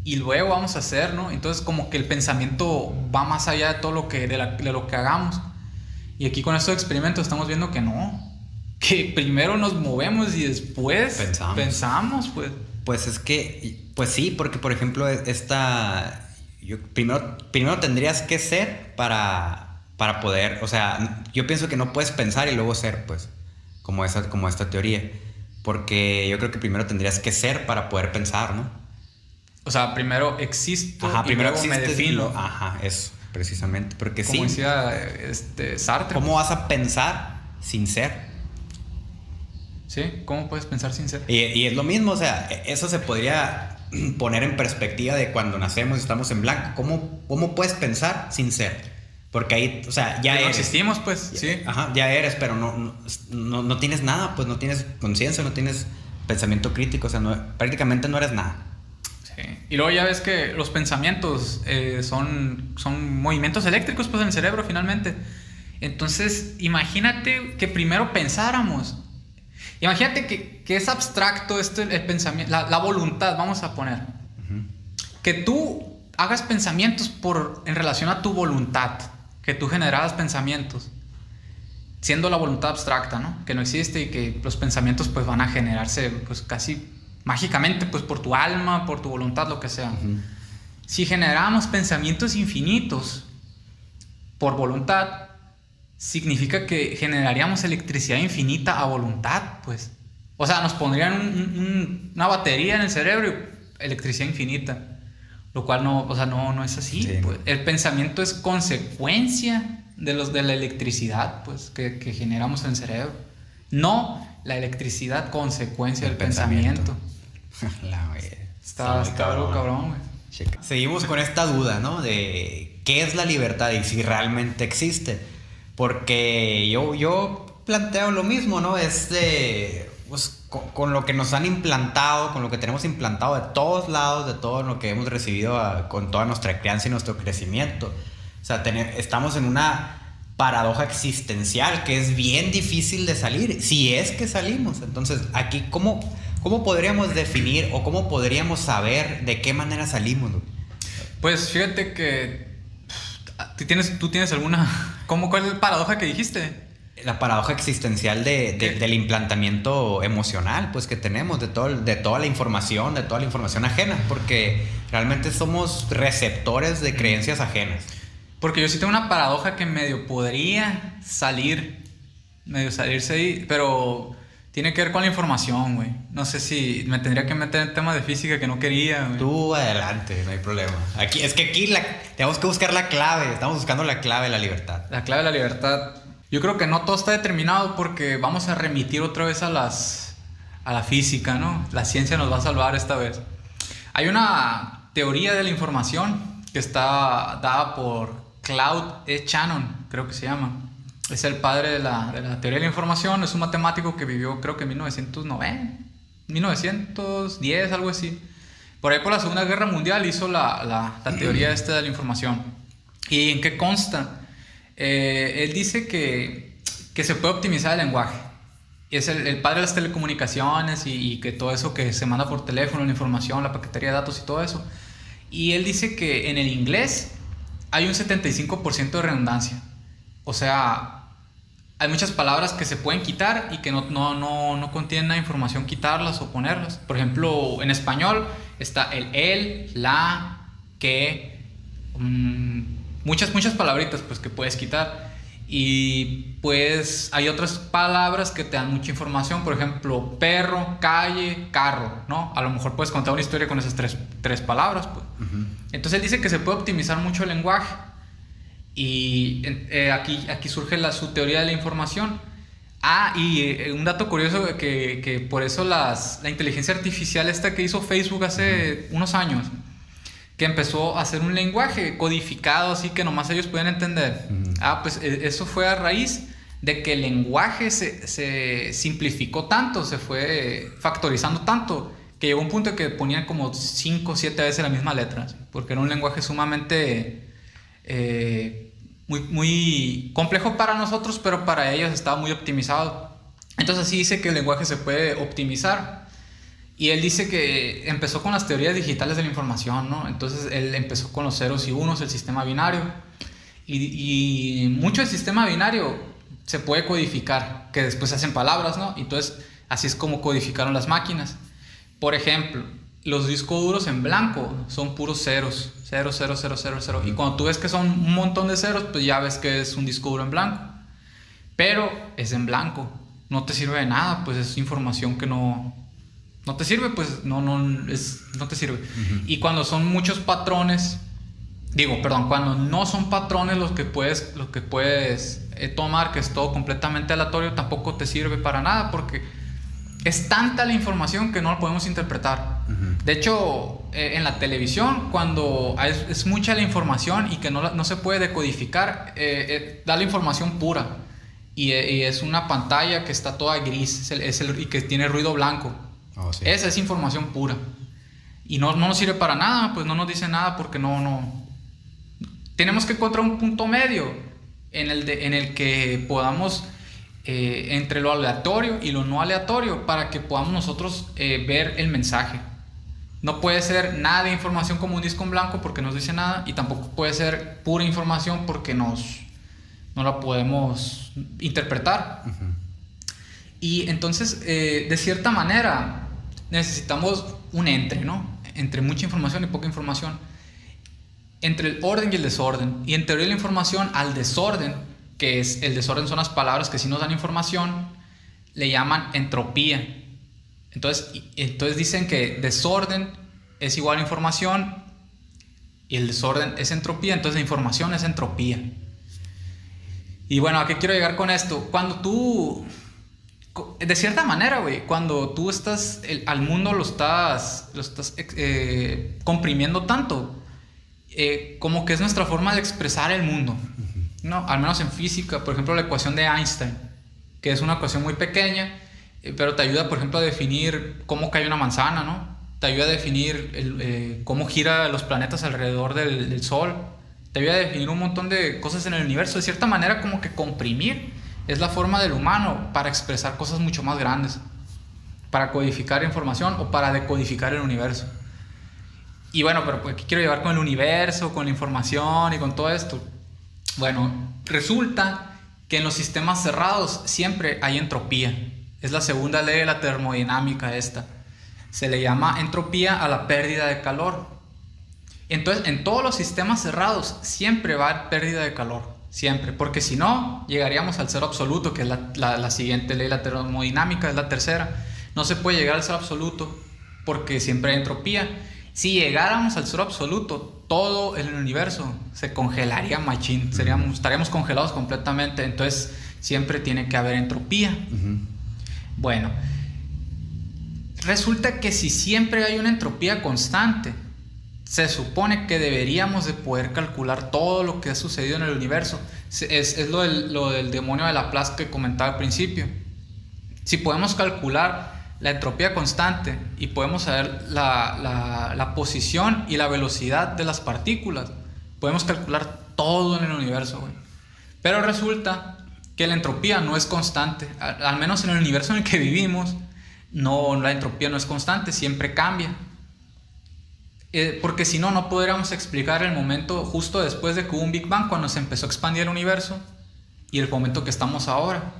y luego vamos a hacer, ¿no? Entonces como que el pensamiento va más allá de todo lo que, de lo que hagamos. Y aquí con estos experimentos estamos viendo que no, que primero nos movemos y después pensamos pues. Pues es que, pues sí, porque por ejemplo primero tendrías que ser para poder, o sea, yo pienso que no puedes pensar y luego ser, pues, como esta teoría, porque yo creo que primero tendrías que ser para poder pensar, ¿no? O sea, primero existo y primero luego me defino. Eso, precisamente, porque como decía Sartre. ¿Cómo vas a pensar sin ser? Sí, ¿cómo puedes pensar sin ser? Y es lo mismo, o sea, eso se podría poner en perspectiva de cuando nacemos y estamos en blanco. ¿Cómo puedes pensar sin ser? Porque ahí, o sea, ya no eres. existimos, pues, sí. Ajá, ya eres, pero no tienes nada, pues no tienes conciencia, no tienes pensamiento crítico, o sea, prácticamente no eres nada. Sí. Y luego ya ves que los pensamientos son movimientos eléctricos, pues, en el cerebro, finalmente. Entonces, imagínate que primero pensáramos. Imagínate que es abstracto el pensamiento, la voluntad, vamos a poner. Uh-huh. Que tú hagas pensamientos en relación a tu voluntad, que tú generabas pensamientos, siendo la voluntad abstracta, ¿no? Que no existe y que los pensamientos pues van a generarse pues casi mágicamente pues por tu alma, por tu voluntad, lo que sea. Uh-huh. Si generamos pensamientos infinitos por voluntad, significa que generaríamos electricidad infinita a voluntad, pues. O sea, nos pondrían una batería en el cerebro y electricidad infinita. Lo cual no es así. Sí. Pues. El pensamiento es consecuencia de la electricidad, pues, que generamos en el cerebro. No la electricidad consecuencia del pensamiento. Está cabrón, güey. Seguimos con esta duda, ¿no? De qué es la libertad y si realmente existe. Porque yo planteo lo mismo, ¿no? Pues, con lo que nos han implantado, con lo que tenemos implantado de todos lados, de todo lo que hemos recibido con toda nuestra crianza y nuestro crecimiento. O sea, estamos en una paradoja existencial que es bien difícil de salir, si es que salimos. Entonces, aquí, ¿cómo podríamos definir o cómo podríamos saber de qué manera salimos? Pues fíjate que ¿Tú tienes alguna? ¿Cuál es la paradoja que dijiste? La paradoja existencial del implantamiento emocional, pues, que tenemos de toda la información ajena, porque realmente somos receptores de creencias ajenas. Porque yo sí tengo una paradoja que medio podría salirse ahí, pero tiene que ver con la información, güey. No sé si me tendría que meter en temas de física que no quería, güey. Tú adelante, no hay problema. Aquí tenemos que buscar la clave. Estamos buscando la clave de la libertad. La clave de la libertad. Yo creo que no todo está determinado porque vamos a remitir otra vez a la física, ¿no? La ciencia nos va a salvar esta vez. Hay una teoría de la información que está dada por Claude E. Shannon, creo que se llama. Es el padre de la teoría de la información. Es un matemático que vivió, creo que en 1910, algo así. Por ahí por la Segunda Guerra Mundial hizo la teoría de la información. ¿Y en qué consta? Él dice que se puede optimizar el lenguaje. Y es el padre de las telecomunicaciones y que todo eso que se manda por teléfono, la información, la paquetería de datos y todo eso. Y él dice que en el inglés hay un 75% de redundancia. O sea, hay muchas palabras que se pueden quitar y que no contienen la información quitarlas o ponerlas. Por ejemplo, en español está el, la, que, muchas palabritas pues que puedes quitar. Y pues hay otras palabras que te dan mucha información. Por ejemplo, perro, calle, carro, ¿no? A lo mejor puedes contar una historia con esas tres palabras, pues. Uh-huh. Entonces él dice que se puede optimizar mucho el lenguaje. Y aquí surge su teoría de la información. Y un dato curioso que por eso la inteligencia artificial esta que hizo Facebook hace unos años, que empezó a hacer un lenguaje codificado así que nomás ellos pueden entender. Pues eso fue a raíz de que el lenguaje se simplificó tanto, se fue factorizando tanto, que llegó un punto en que ponían como 5 o 7 veces la misma letra, porque era un lenguaje sumamente muy, muy complejo para nosotros, pero para ellos estaba muy optimizado. Entonces así dice que el lenguaje se puede optimizar. Y él dice que empezó con las teorías digitales de la información, ¿no? Entonces él empezó con los ceros y unos, el sistema binario. Y mucho del sistema binario se puede codificar, que después se hacen palabras, ¿no? Entonces así es como codificaron las máquinas. Por ejemplo, los discos duros en blanco son puros ceros. 0, 0, 0, 0, 0. Y cuando tú ves que son un montón de ceros, pues ya ves que es un disco duro en blanco. Pero es en blanco. No te sirve de nada, pues es información que no te sirve, pues no te sirve. Y cuando son muchos patrones, cuando no son patrones los que puedes tomar, que es todo completamente aleatorio, tampoco te sirve para nada, porque es tanta la información que no la podemos interpretar. De hecho, en la televisión, cuando es mucha la información y que no se puede decodificar, da la información pura. Y es una pantalla que está toda gris y que tiene ruido blanco. Oh, sí. Esa es información pura. Y no nos sirve para nada, pues no nos dice nada porque no. Tenemos que encontrar un punto medio en el que podamos, entre lo aleatorio y lo no aleatorio, para que podamos nosotros ver el mensaje. No puede ser nada de información como un disco en blanco porque no nos dice nada, y tampoco puede ser pura información porque no la podemos interpretar. Y entonces, de cierta manera, necesitamos un ¿no? Entre mucha información y poca información. Entre el orden y el desorden. Y en teoría de la información, al desorden, que es el desorden son las palabras que sí nos dan información, le llaman entropía. Entonces dicen que desorden es igual a información y el desorden es entropía. Entonces la información es entropía. Y bueno, ¿a qué quiero llegar con esto? Cuando tú, de cierta manera, güey, cuando tú estás, al mundo lo estás comprimiendo tanto, como que es nuestra forma de expresar el mundo, ¿no? Al menos en física, por ejemplo, la ecuación de Einstein, que es una ecuación muy pequeña, pero te ayuda, por ejemplo, a definir cómo cae una manzana, ¿no? Te ayuda a definir cómo gira los planetas alrededor del Sol. Te ayuda a definir un montón de cosas en el universo. De cierta manera, como que comprimir es la forma del humano para expresar cosas mucho más grandes, para codificar información o para decodificar el universo. Y bueno, pero ¿qué quiero llevar con el universo, con la información y con todo esto? Bueno, resulta que en los sistemas cerrados siempre hay entropía. Es la segunda ley de la termodinámica esta. Se le llama entropía a la pérdida de calor. Entonces, en todos los sistemas cerrados siempre va a haber pérdida de calor. Siempre. Porque si no, llegaríamos al cero absoluto, que es la siguiente ley de la termodinámica, es la tercera. No se puede llegar al cero absoluto porque siempre hay entropía. Si llegáramos al cero absoluto, todo en el universo se congelaría machín. Estaríamos congelados completamente. Entonces, siempre tiene que haber entropía. Bueno, resulta que si siempre hay una entropía constante, se supone que deberíamos de poder calcular todo lo que ha sucedido en el universo. Es lo del demonio de Laplace que comentaba al principio. Si podemos calcular la entropía constante y podemos saber la posición y la velocidad de las partículas, podemos calcular todo en el universo, güey. Pero resulta que la entropía no es constante. Al menos en el universo en el que vivimos, la entropía no es constante, siempre cambia. Porque si no podríamos explicar el momento justo después de que hubo un Big Bang, cuando se empezó a expandir el universo, y el momento que estamos ahora.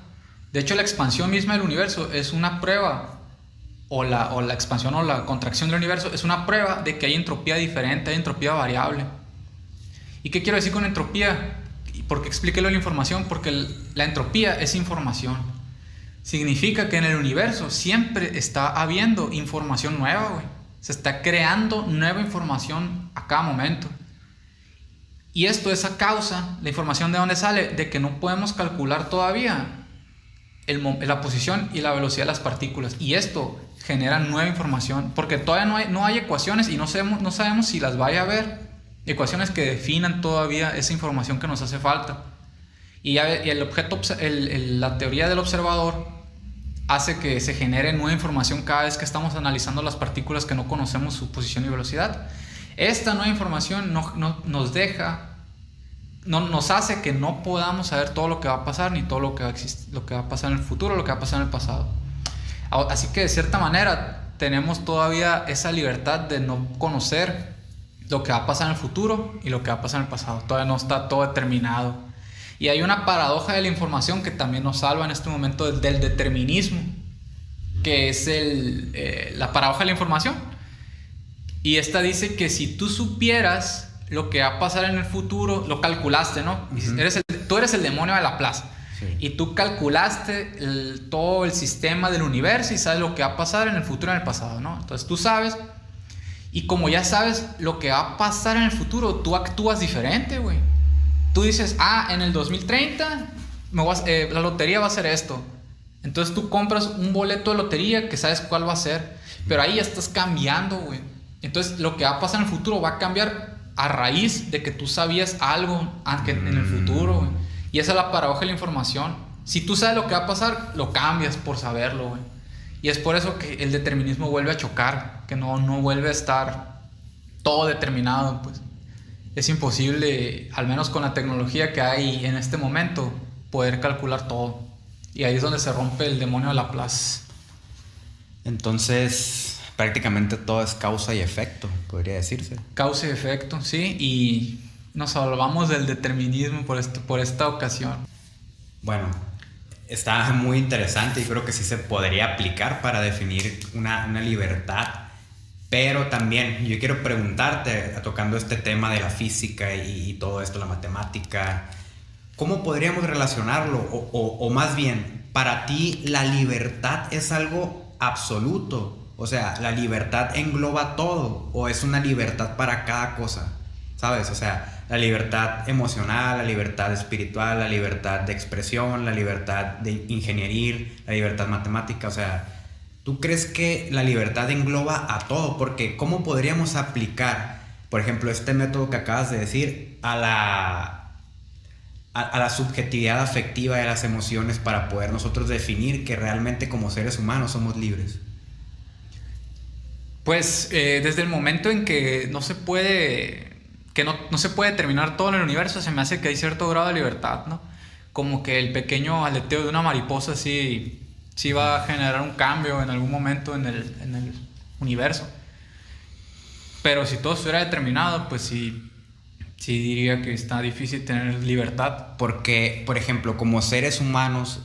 De hecho, la expansión misma del universo es una prueba, o la expansión o la contracción del universo es una prueba de que hay entropía diferente, hay entropía variable. ¿Y qué quiero decir con entropía? ¿Por qué expliqué lo de la información? Porque la entropía es información. Significa que en el universo siempre está habiendo información nueva, güey. Se está creando nueva información a cada momento. Y esto es a causa, la información de dónde sale, de que no podemos calcular todavía la posición y la velocidad de las partículas. Y esto genera nueva información, porque todavía no hay ecuaciones y no sabemos si las vaya a haber. Ecuaciones que definan todavía esa información que nos hace falta. Y la teoría del observador hace que se genere nueva información cada vez que estamos analizando las partículas que no conocemos su posición y velocidad. Esta nueva información nos hace que no podamos saber todo lo que va a pasar, ni todo lo que va a pasar en el futuro, lo que va a pasar en el pasado. Así que de cierta manera tenemos todavía esa libertad de no conocer lo que va a pasar en el futuro y lo que va a pasar en el pasado. Todavía no está todo determinado. Y hay una paradoja de la información que también nos salva en este momento del determinismo, que es la paradoja de la información. Y esta dice que si tú supieras lo que va a pasar en el futuro, lo calculaste, ¿no? Uh-huh. Tú eres el demonio de la plaza. Sí. Y tú calculaste todo el sistema del universo y sabes lo que va a pasar en el futuro y en el pasado, ¿no? Entonces tú sabes, y como ya sabes lo que va a pasar en el futuro, tú actúas diferente, güey. Tú dices, en el 2030 la lotería va a ser esto. Entonces tú compras un boleto de lotería que sabes cuál va a ser, pero ahí ya estás cambiando, güey. Entonces lo que va a pasar en el futuro va a cambiar a raíz de que tú sabías algo en el futuro, güey. Y esa es la paradoja de la información. Si tú sabes lo que va a pasar, lo cambias por saberlo, güey. Y es por eso que el determinismo vuelve a chocar, que no vuelve a estar todo determinado, pues. Es imposible, al menos con la tecnología que hay en este momento, poder calcular todo. Y ahí es donde se rompe el demonio de Laplace. Entonces, prácticamente todo es causa y efecto, podría decirse. Causa y efecto, sí. Y nos salvamos del determinismo por esta ocasión. Bueno, está muy interesante y creo que sí se podría aplicar para definir una libertad. Pero también yo quiero preguntarte, tocando este tema de la física y todo esto, la matemática, ¿cómo podríamos relacionarlo? O más bien, para ti la libertad es algo absoluto. O sea, ¿la libertad engloba todo o es una libertad para cada cosa? ¿Sabes? O sea, la libertad emocional, la libertad espiritual, la libertad de expresión, la libertad de ingeniería, la libertad matemática. O sea, ¿tú crees que la libertad engloba a todo? Porque ¿cómo podríamos aplicar, por ejemplo, este método que acabas de decir a la subjetividad afectiva de las emociones para poder nosotros definir que realmente como seres humanos somos libres? Pues desde el momento en que no se puede determinar todo en el universo, se me hace que hay cierto grado de libertad, ¿no? Como que el pequeño aleteo de una mariposa sí va a generar un cambio en algún momento en el universo. Pero si todo estuviera determinado, pues sí diría que está difícil tener libertad. Porque, por ejemplo, como seres humanos,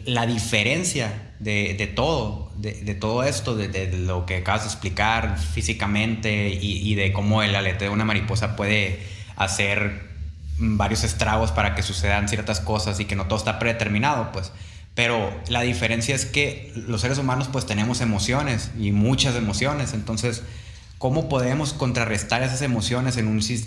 la diferencia de todo esto, de lo que acabas de explicar físicamente y de cómo el aleteo de una mariposa puede hacer varios estragos para que sucedan ciertas cosas y que no todo está predeterminado, pues. Pero la diferencia es que los seres humanos pues tenemos emociones y muchas emociones. Entonces, ¿cómo podemos contrarrestar esas emociones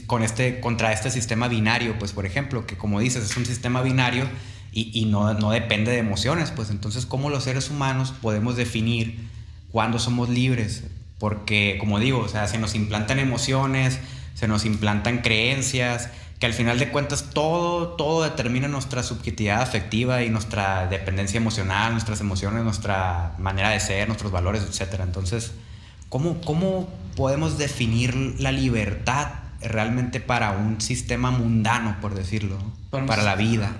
contra este sistema binario? Pues, por ejemplo, que como dices, es un sistema binario y no depende de emociones. Pues, entonces, ¿cómo los seres humanos podemos definir cuándo somos libres? Porque, como digo, o sea, se nos implantan emociones, se nos implantan creencias, que al final de cuentas todo determina nuestra subjetividad afectiva y nuestra dependencia emocional, nuestras emociones, nuestra manera de ser, nuestros valores, etc. Entonces, ¿cómo podemos definir la libertad realmente para un sistema mundano, por decirlo, para la vida?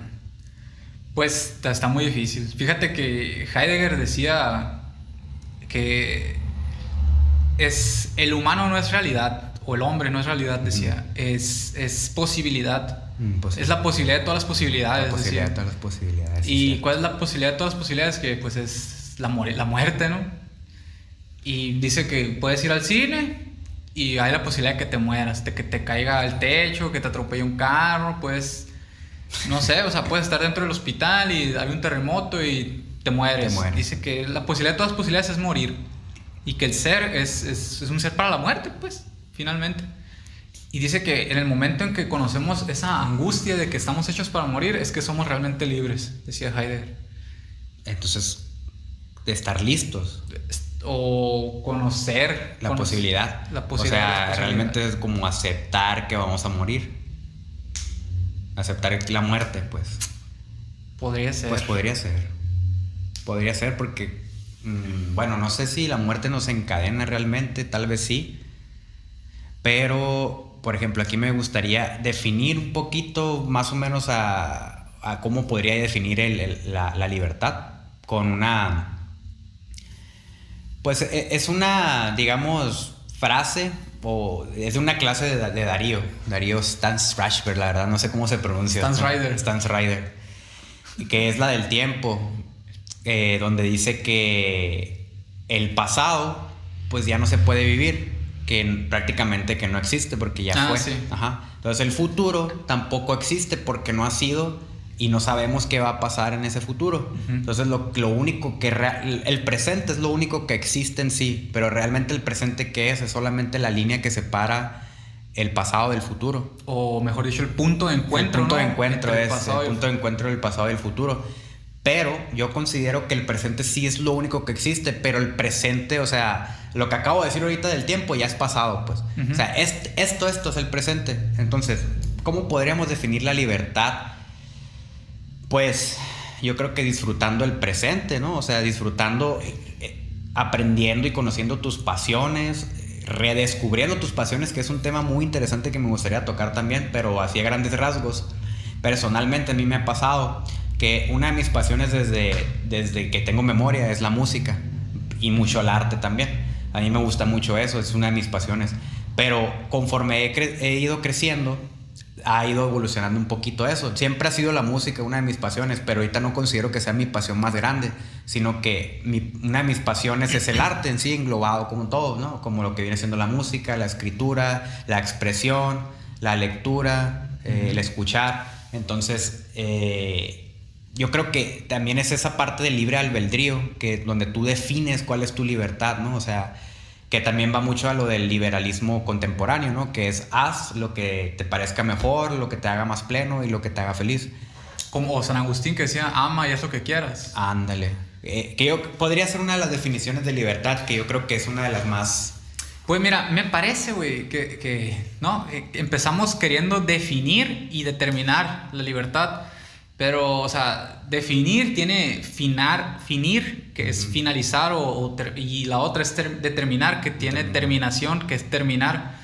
Pues está muy difícil. Fíjate que Heidegger decía que el humano no es realidad, o el hombre no es realidad, decía, es posibilidad. Es la posibilidad de todas las posibilidades. La posibilidad de todas las posibilidades. ¿Y cuál es la posibilidad de todas las posibilidades? Que pues es la muerte, ¿no? Y dice que puedes ir al cine y hay la posibilidad de que te mueras, de que te caiga el techo, que te atropelle un carro, pues, no sé, o sea, puedes estar dentro del hospital y hay un terremoto y te mueres. Dice que la posibilidad de todas las posibilidades es morir y que el ser es un ser para la muerte, pues, finalmente. Y dice que en el momento en que conocemos esa angustia de que estamos hechos para morir, es que somos realmente libres, decía Heidegger. Entonces, de estar listos. O conocer la posibilidad. O sea, realmente es como aceptar que vamos a morir. Aceptar la muerte, pues. Podría ser. Pues podría ser. Podría ser porque, bueno, no sé si la muerte nos encadena realmente, tal vez sí. Pero, por ejemplo, aquí me gustaría definir un poquito más o menos a cómo podría definir la libertad con Pues es una, digamos, frase o es de una clase de Darío Stanzrasher, la verdad, no sé cómo se pronuncia. Stanzrider, que es la del tiempo, donde dice que el pasado, pues ya no se puede vivir, que prácticamente que no existe porque ya fue. Sí. Ajá. Entonces el futuro tampoco existe porque no ha sido. Y no sabemos qué va a pasar en ese futuro. Uh-huh. Entonces lo único que el presente es lo único que existe en sí, pero realmente el presente ¿qué es? Es solamente la línea que separa el pasado del futuro. O mejor dicho, el punto de encuentro. El punto de encuentro es el punto de encuentro del pasado y del futuro. Pero yo considero que el presente sí es lo único que existe, pero el presente, o sea, lo que acabo de decir ahorita del tiempo ya es pasado, pues. Uh-huh. O sea, esto es el presente. Entonces, ¿cómo podríamos definir la libertad? Pues yo creo que disfrutando el presente, ¿no? O sea, disfrutando, aprendiendo y conociendo tus pasiones, redescubriendo tus pasiones, que es un tema muy interesante que me gustaría tocar también, pero así a grandes rasgos. Personalmente a mí me ha pasado que una de mis pasiones desde que tengo memoria es la música y mucho el arte también. A mí me gusta mucho eso, es una de mis pasiones. Pero conforme he ido creciendo, ha ido evolucionando un poquito eso. Siempre ha sido la música una de mis pasiones, pero ahorita no considero que sea mi pasión más grande, sino que una de mis pasiones es el arte en sí, englobado como todo, ¿no? Como lo que viene siendo la música, la escritura, la expresión, la lectura, el escuchar. Entonces, yo creo que también es esa parte del libre albedrío, donde tú defines cuál es tu libertad, ¿no? O sea, que también va mucho a lo del liberalismo contemporáneo, ¿no? Que es haz lo que te parezca mejor, lo que te haga más pleno y lo que te haga feliz. Como San Agustín que decía, ama y haz lo que quieras. Ándale. Podría ser una de las definiciones de libertad, que yo creo que es una de las más... Pues mira, me parece, güey, ¿no? Empezamos queriendo definir y determinar la libertad, pero, o sea, definir tiene finir, que es finalizar, y la otra es determinar, que tiene terminación, que es terminar.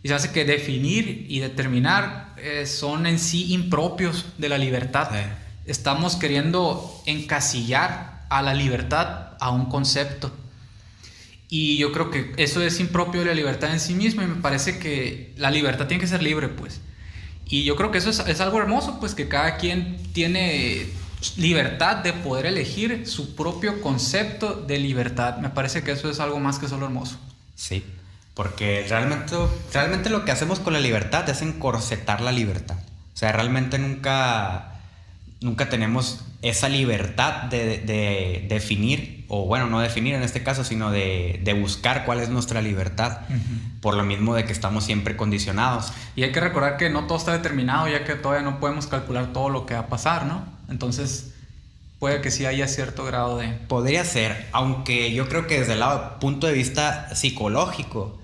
Y se hace que definir y determinar son en sí impropios de la libertad. Sí. Estamos queriendo encasillar a la libertad a un concepto. Y yo creo que eso es impropio de la libertad en sí misma, y me parece que la libertad tiene que ser libre, pues. Y yo creo que eso es algo hermoso, pues, que cada quien tiene libertad de poder elegir su propio concepto de libertad. Me parece que eso es algo más que solo hermoso. Sí, porque realmente lo que hacemos con la libertad es encorsetar la libertad. O sea, realmente nunca tenemos esa libertad de definir, o bueno, no definir en este caso, sino de buscar cuál es nuestra libertad. Uh-huh. Por lo mismo de que estamos siempre condicionados. Y hay que recordar que no todo está determinado, ya que todavía no podemos calcular todo lo que va a pasar, ¿no? Entonces, puede que sí haya cierto grado de... Podría ser, aunque yo creo que desde el punto de vista psicológico,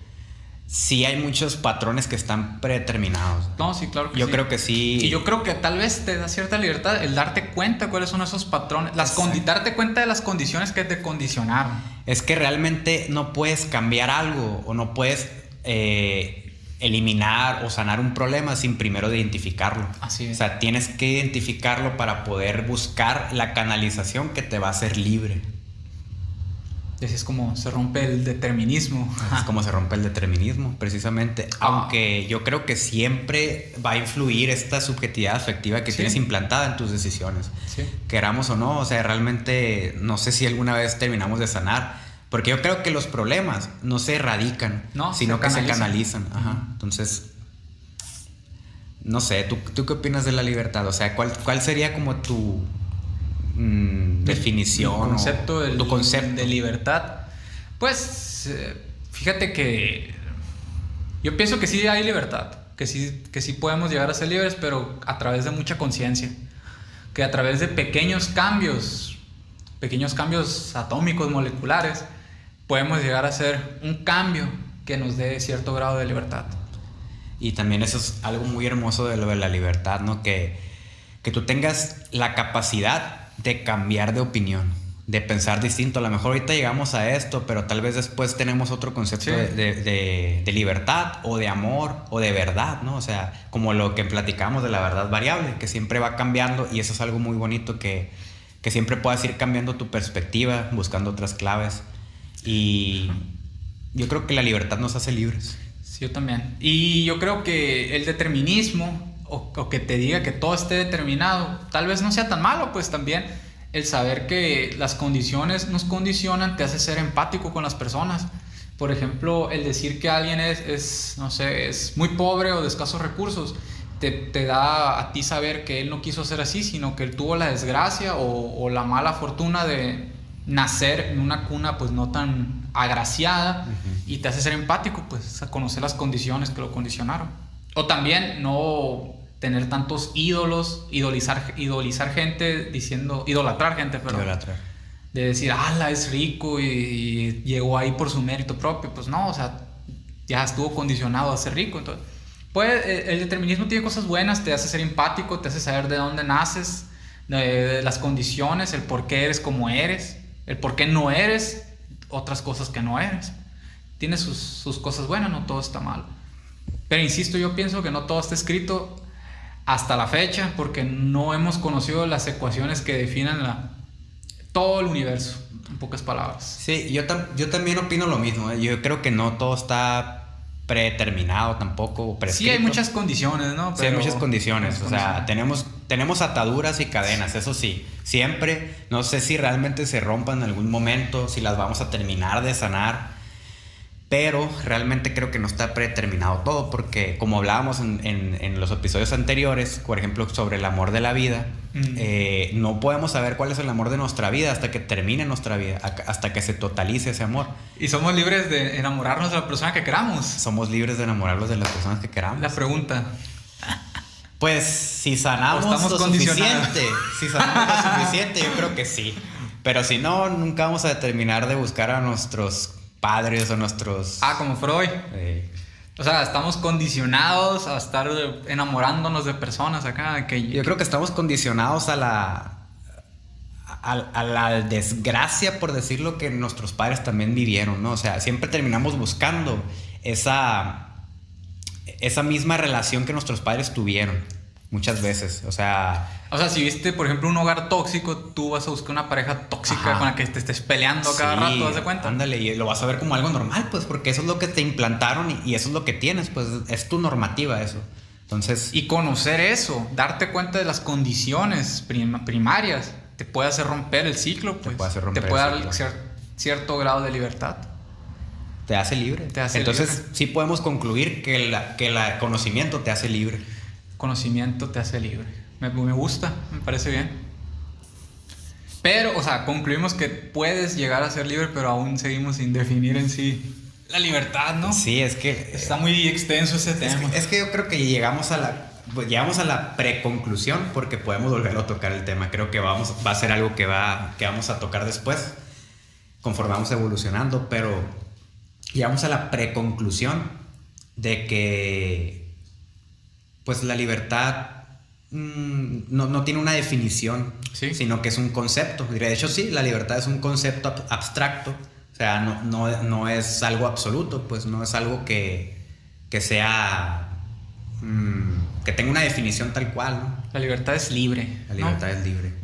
sí hay muchos patrones que están predeterminados. No, sí, claro que yo sí. Yo creo que sí. Y yo creo que tal vez te da cierta libertad el darte cuenta cuáles son esos patrones, darte cuenta de las condiciones que te condicionaron. Es que realmente no puedes cambiar algo o no puedes eliminar o sanar un problema sin primero identificarlo. Así es. O sea, tienes que identificarlo para poder buscar la canalización que te va a hacer libre. Y así es como se rompe el determinismo. Es como se rompe el determinismo, precisamente. Aunque yo creo que siempre va a influir esta subjetividad afectiva que tienes implantada en tus decisiones. Sí. Queramos o no, o sea, realmente no sé si alguna vez terminamos de sanar. Porque yo creo que los problemas no se erradican, sino que se canalizan. Ajá. Entonces, no sé, ¿tú qué opinas de la libertad? O sea, ¿cuál sería como tu... definición, tu concepto de libertad? Pues fíjate que yo pienso que sí hay libertad, que sí podemos llegar a ser libres, pero a través de mucha conciencia, que a través de pequeños cambios atómicos, moleculares, podemos llegar a hacer un cambio que nos dé cierto grado de libertad. Y también eso es algo muy hermoso de lo de la libertad, ¿no? Que tú tengas la capacidad de cambiar de opinión, de pensar distinto. A lo mejor ahorita llegamos a esto, pero tal vez después tenemos otro concepto de libertad o de amor o de verdad, ¿no? O sea, como lo que platicamos de la verdad variable, que siempre va cambiando, y eso es algo muy bonito, que siempre puedas ir cambiando tu perspectiva, buscando otras claves. Y yo creo que la libertad nos hace libres. Sí, yo también. Y yo creo que el determinismo, o que te diga que todo esté determinado, tal vez no sea tan malo, pues también el saber que las condiciones nos condicionan te hace ser empático con las personas. Por ejemplo, el decir que alguien no sé, es muy pobre o de escasos recursos, te da a ti saber que él no quiso ser así, sino que él tuvo la desgracia o la mala fortuna de nacer en una cuna pues no tan agraciada, y te hace ser empático, pues a conocer las condiciones que lo condicionaron. O también no tener tantos ídolos, idolatrar gente, perdón. Idolatrar. De decir, ala, es rico y llegó ahí por su mérito propio. Pues no, o sea, ya estuvo condicionado a ser rico. Entonces, pues el determinismo tiene cosas buenas, te hace ser empático, te hace saber de dónde naces, de las condiciones, el por qué eres como eres, el por qué no eres otras cosas que no eres. Tiene sus cosas buenas, no todo está mal. Pero insisto, yo pienso que no todo está escrito hasta la fecha, porque no hemos conocido las ecuaciones que definen todo el universo, en pocas palabras. Sí, yo también opino lo mismo. Yo creo que no todo está predeterminado tampoco, o prescrito. Sí, hay muchas condiciones, ¿no? Sí, hay muchas condiciones. O sea, tenemos ataduras y cadenas, eso sí. Siempre, no sé si realmente se rompan en algún momento, si las vamos a terminar de sanar. Pero realmente creo que no está predeterminado todo, porque como hablábamos en los episodios anteriores, por ejemplo, sobre el amor de la vida, no podemos saber cuál es el amor de nuestra vida hasta que termine nuestra vida, hasta que se totalice ese amor. Y somos libres de enamorarnos de la persona que queramos. Somos libres de enamorarnos de las personas que queramos. La pregunta. Pues si sanamos lo suficiente, yo creo que sí. Pero si no, nunca vamos a terminar de buscar a nuestros padres o nuestros... como Freud. O sea, estamos condicionados a estar enamorándonos de personas acá. Yo creo que estamos condicionados a la desgracia, por decirlo, que nuestros padres también vivieron, ¿no? O sea, siempre terminamos buscando esa misma relación que nuestros padres tuvieron. Muchas veces, o sea, si viste, por ejemplo, un hogar tóxico, tú vas a buscar una pareja tóxica con la que te estés peleando cada rato, ¿das de cuenta? Ándale, y lo vas a ver como algo normal, pues, porque eso es lo que te implantaron y eso es lo que tienes, pues, es tu normativa eso. Entonces... Y conocer eso, darte cuenta de las condiciones primarias, te puede hacer romper el ciclo, pues. Te puede dar cierto grado de libertad. Te hace libre. Entonces, sí podemos concluir que el conocimiento te hace libre. Conocimiento te hace libre. Me gusta, me parece bien. Pero, concluimos que puedes llegar a ser libre, pero aún seguimos sin definir en sí la libertad, ¿no? Sí, es que... Está muy extenso ese tema. Es que yo creo que llegamos a la preconclusión, porque podemos volverlo a tocar el tema. Creo que va a ser algo que vamos a tocar después, conforme vamos evolucionando, pero llegamos a la preconclusión de que... pues la libertad no tiene una definición, ¿sí? Sino que es un concepto. De hecho, sí, la libertad es un concepto abstracto. O sea, no es algo absoluto, pues no es algo que sea... que tenga una definición tal cual, ¿no? La libertad es libre. La libertad es libre.